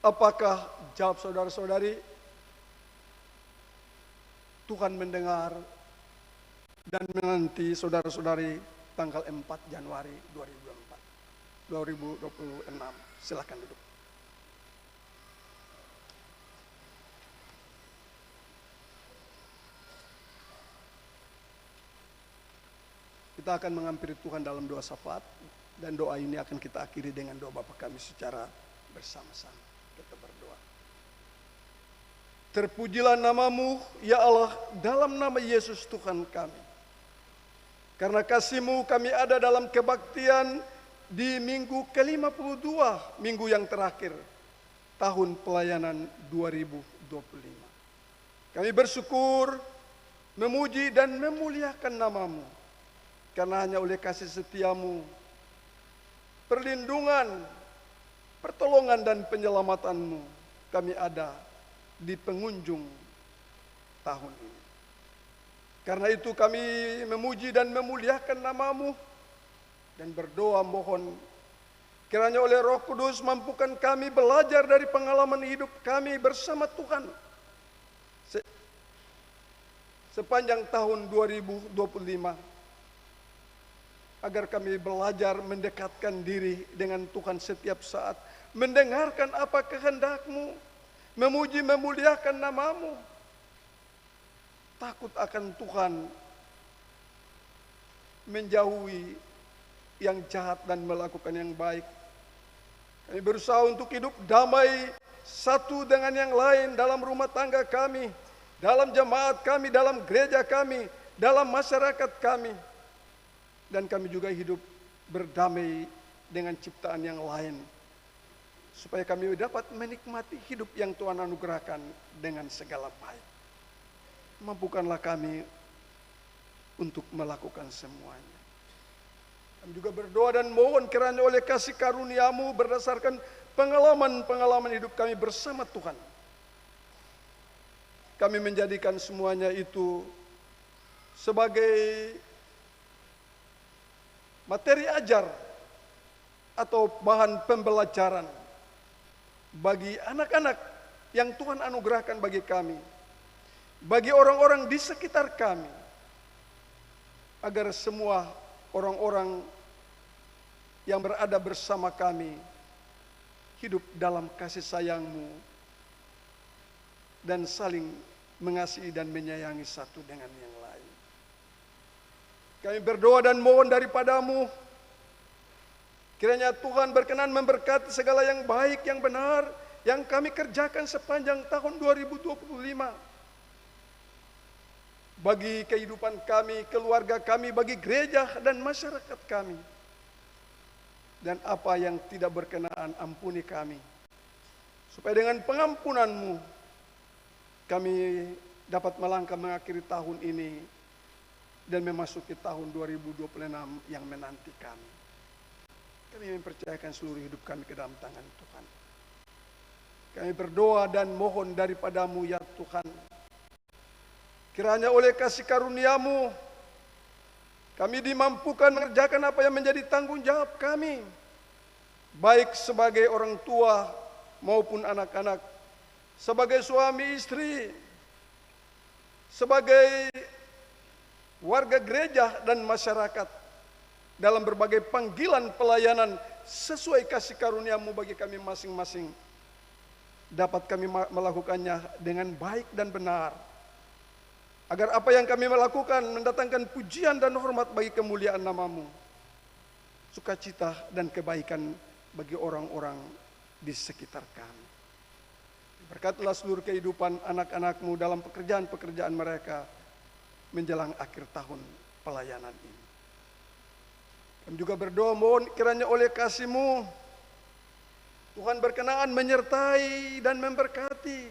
Apakah, jawab saudara-saudari, Tuhan mendengar dan menanti saudara-saudari tanggal 4 Januari 2026. Silakan duduk. Kita akan menghampiri Tuhan dalam doa syafaat, dan doa ini akan kita akhiri dengan doa Bapa kami secara bersama-sama. Kita berdoa. Terpujilah namamu, ya Allah, dalam nama Yesus Tuhan kami. Karena kasih-Mu kami ada dalam kebaktian di minggu ke-52, minggu yang terakhir, tahun pelayanan 2025. Kami bersyukur, memuji dan memuliakan namamu. Karena hanya oleh kasih setia-Mu, perlindungan, pertolongan dan penyelamatan-Mu, kami ada di penghujung tahun ini. Karena itu kami memuji dan memuliakan namamu dan berdoa mohon kiranya oleh Roh Kudus mampukan kami belajar dari pengalaman hidup kami bersama Tuhan sepanjang tahun 2025, agar kami belajar mendekatkan diri dengan Tuhan setiap saat, mendengarkan apa kehendak-Mu, memuji memuliakan namamu, takut akan Tuhan, menjauhi yang jahat dan melakukan yang baik. Kami berusaha untuk hidup damai satu dengan yang lain dalam rumah tangga kami, dalam jemaat kami, dalam gereja kami, dalam masyarakat kami. Dan kami juga hidup berdamai dengan ciptaan yang lain, supaya kami dapat menikmati hidup yang Tuhan anugerahkan dengan segala baik. Mampukanlah kami untuk melakukan semuanya. Kami juga berdoa dan mohon kiranya oleh kasih karunia-Mu berdasarkan pengalaman-pengalaman hidup kami bersama Tuhan, kami menjadikan semuanya itu sebagai materi ajar atau bahan pembelajaran bagi anak-anak yang Tuhan anugerahkan bagi kami, bagi orang-orang di sekitar kami, agar semua orang-orang yang berada bersama kami hidup dalam kasih sayang-Mu dan saling mengasihi dan menyayangi satu dengan yang lain. Kami berdoa dan mohon daripada-Mu, kiranya Tuhan berkenan memberkati segala yang baik, yang benar, yang kami kerjakan sepanjang tahun 2025. Bagi kehidupan kami, keluarga kami, bagi gereja dan masyarakat kami. Dan apa yang tidak berkenaan, ampuni kami. Supaya dengan pengampunan-Mu, kami dapat melangkah mengakhiri tahun ini dan memasuki tahun 2026 yang menanti kami. Kami mempercayakan seluruh hidup kami ke dalam tangan Tuhan. Kami berdoa dan mohon daripada-Mu ya Tuhan. Kiranya oleh kasih karunia-Mu, kami dimampukan mengerjakan apa yang menjadi tanggung jawab kami, baik sebagai orang tua maupun anak-anak, sebagai suami istri, sebagai warga gereja dan masyarakat, dalam berbagai panggilan pelayanan sesuai kasih karunia-Mu bagi kami masing-masing. Dapat kami melakukannya dengan baik dan benar, agar apa yang kami melakukan mendatangkan pujian dan hormat bagi kemuliaan nama-Mu, sukacita dan kebaikan bagi orang-orang di sekitar kami. Berkatilah seluruh kehidupan anak-anak-Mu dalam pekerjaan-pekerjaan mereka menjelang akhir tahun pelayanan ini. Kami juga berdoa mohon kiranya oleh kasih-Mu, Tuhan berkenaan menyertai dan memberkati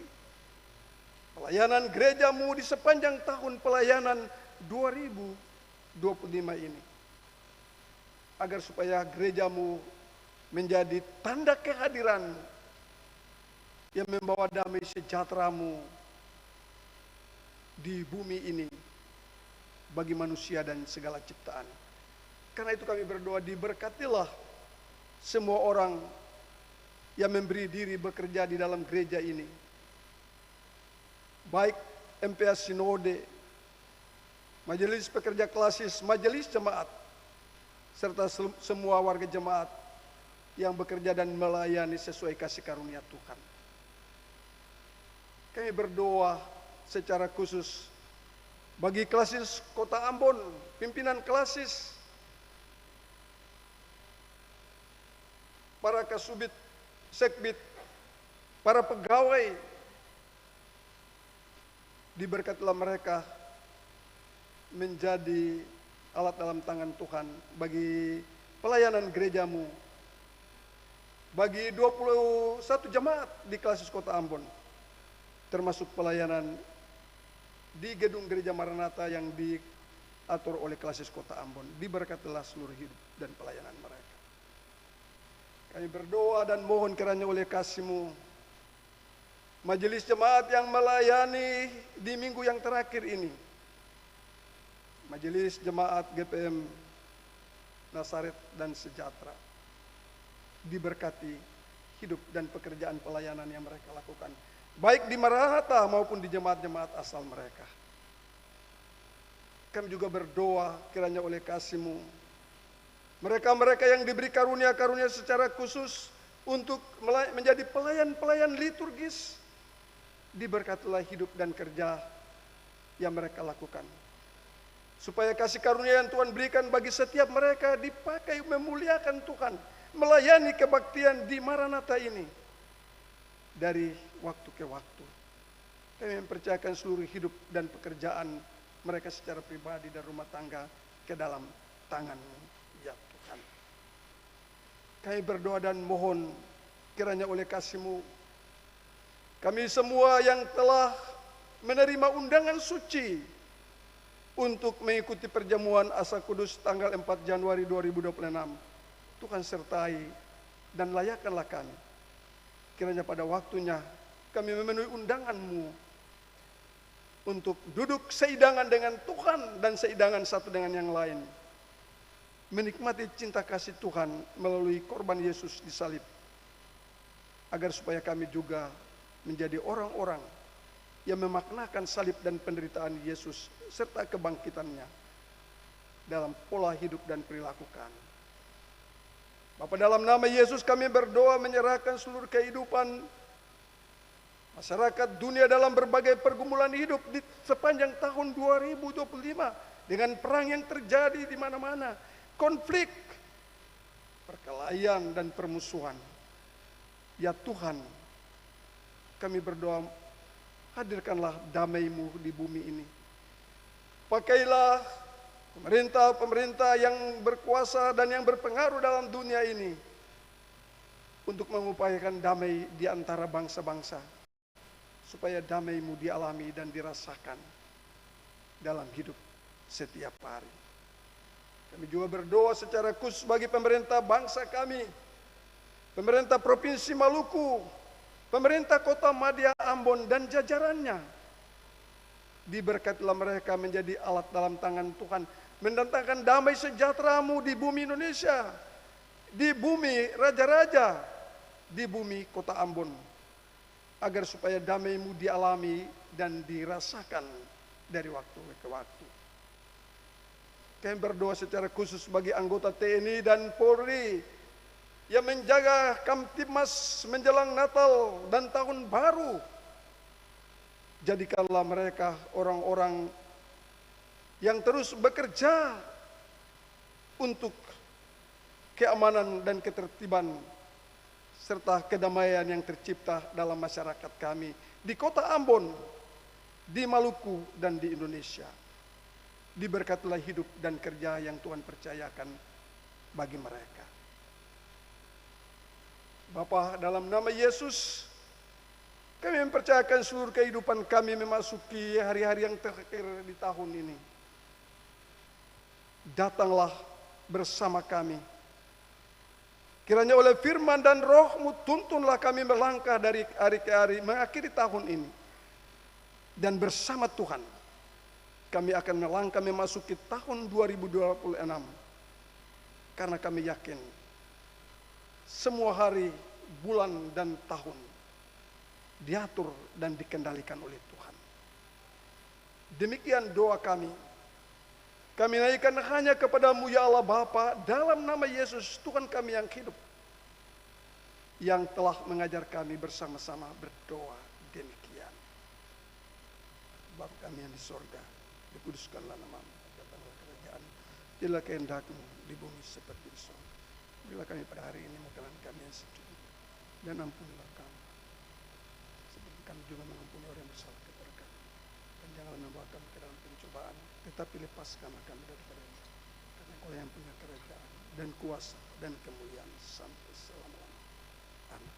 pelayanan gereja-Mu di sepanjang tahun pelayanan 2025 ini. Agar supaya gereja-Mu menjadi tanda kehadiran-Mu yang membawa damai sejahtera-Mu di bumi ini bagi manusia dan segala ciptaan. Karena itu kami berdoa, diberkatilah semua orang yang memberi diri bekerja di dalam gereja ini, baik MPA Sinode, majelis pekerja klasis, majelis jemaat, serta semua warga jemaat yang bekerja dan melayani sesuai kasih karunia Tuhan. Kami berdoa secara khusus bagi klasis Kota Ambon, pimpinan klasis, para kasubit, sekbit, para pegawai, diberkatilah mereka menjadi alat dalam tangan Tuhan bagi pelayanan gereja-Mu, bagi 21 jemaat di klasis Kota Ambon, termasuk pelayanan di gedung gereja Maranatha yang diatur oleh klasis Kota Ambon. Diberkatilah seluruh hidup dan pelayanan mereka. Kami berdoa dan mohon kiranya oleh kasih-Mu, majelis jemaat yang melayani di minggu yang terakhir ini, majelis jemaat GPM Nasaret dan Sejahtera, diberkati hidup dan pekerjaan pelayanan yang mereka lakukan, baik di Maranatha maupun di jemaat-jemaat asal mereka. Kami juga berdoa kiranya oleh kasih-Mu, mereka-mereka yang diberi karunia-karunia secara khusus untuk menjadi pelayan-pelayan liturgis, diberkatilah hidup dan kerja yang mereka lakukan, supaya kasih karunia yang Tuhan berikan bagi setiap mereka dipakai memuliakan Tuhan, melayani kebaktian di Maranatha ini dari waktu ke waktu. Kami mempercayakan seluruh hidup dan pekerjaan mereka secara pribadi dan rumah tangga ke dalam tangan-Mu ya Tuhan. Kami berdoa dan mohon kiranya oleh kasih-Mu, kami semua yang telah menerima undangan suci untuk mengikuti perjamuan Asa Kudus tanggal 4 Januari 2026, Tuhan sertai dan layakkanlah kami. Kiranya pada waktunya kami memenuhi undangan-Mu untuk duduk seidangan dengan Tuhan dan seidangan satu dengan yang lain menikmati cinta kasih Tuhan melalui korban Yesus di salib, agar supaya kami juga menjadi orang-orang yang memaknakan salib dan penderitaan Yesus serta kebangkitannya dalam pola hidup dan perilaku kami. Bapa, dalam nama Yesus kami berdoa menyerahkan seluruh kehidupan masyarakat dunia dalam berbagai pergumulan hidup di sepanjang tahun 2025 dengan perang yang terjadi di mana-mana, konflik, perkelahian dan permusuhan. Ya Tuhan, kami berdoa, hadirkanlah damai-Mu di bumi ini. Pakailah pemerintah-pemerintah yang berkuasa dan yang berpengaruh dalam dunia ini untuk mengupayakan damai di antara bangsa-bangsa, supaya damai-Mu dialami dan dirasakan dalam hidup setiap hari. Kami juga berdoa secara khusus bagi pemerintah bangsa kami, pemerintah Provinsi Maluku, pemerintah Kota Madya Ambon dan jajarannya. Diberkatilah mereka menjadi alat dalam tangan Tuhan, mendatangkan damai sejahtera-Mu di bumi Indonesia, di bumi raja-raja, di bumi Kota Ambon, agar supaya damai-Mu dialami dan dirasakan dari waktu ke waktu. Kami berdoa secara khusus bagi anggota TNI dan Polri yang menjaga Kamtibmas menjelang Natal dan Tahun Baru. Jadikanlah mereka orang-orang yang terus bekerja untuk keamanan dan ketertiban serta kedamaian yang tercipta dalam masyarakat kami di Kota Ambon, di Maluku, dan di Indonesia. Diberkatilah hidup dan kerja yang Tuhan percayakan bagi mereka. Bapa, dalam nama Yesus, kami mempercayakan seluruh kehidupan kami memasuki hari-hari yang terakhir di tahun ini. Datanglah bersama kami. Kiranya oleh firman dan roh-Mu tuntunlah kami melangkah dari hari ke hari mengakhiri tahun ini. Dan bersama Tuhan, kami akan melangkah memasuki tahun 2026. Karena kami yakin semua hari, bulan, dan tahun diatur dan dikendalikan oleh Tuhan. Demikian doa kami. Kami naikkan hanya kepada-Mu ya Allah Bapa, dalam nama Yesus Tuhan kami yang hidup, yang telah mengajar kami bersama-sama berdoa demikian. Bapa kami yang di sorga, dikuduskanlah nama-Mu, datanglah kerajaan, jadilah kehendak-Mu di bumi seperti di sorga. Berilah kami pada hari ini makanan kami yang secukupnya, dan ampunilah kami, seperti kami juga mengampuni orang yang bersalah kepada kami. Dan janganlah membawa kami ke dalam pencobaan, tetapi lepaskanlah kami daripada itu. Karena Engkau yang punya kerajaan dan kuasa dan kemuliaan sampai selama-lamanya. Amin.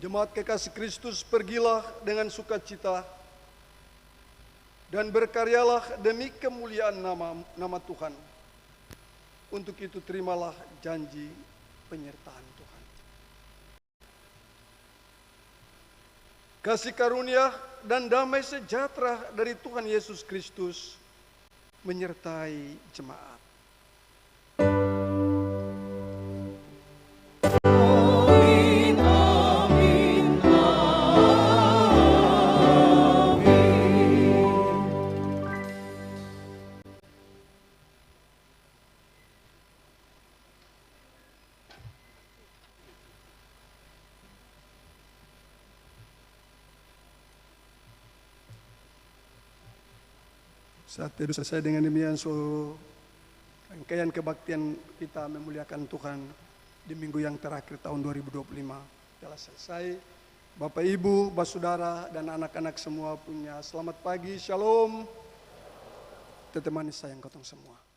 Jemaat kekasih Kristus, pergilah dengan sukacita dan berkaryalah demi kemuliaan nama Tuhan. Untuk itu terimalah janji penyertaan Tuhan. Kasih karunia dan damai sejahtera dari Tuhan Yesus Kristus menyertai jemaat. Saat teduh selesai dengan demikian, rangkaian kebaktian kita memuliakan Tuhan di minggu yang terakhir tahun 2025 telah selesai. Bapak, Ibu, Saudara, dan anak-anak semua punya selamat pagi, shalom. Tetemani sayang kotong semua.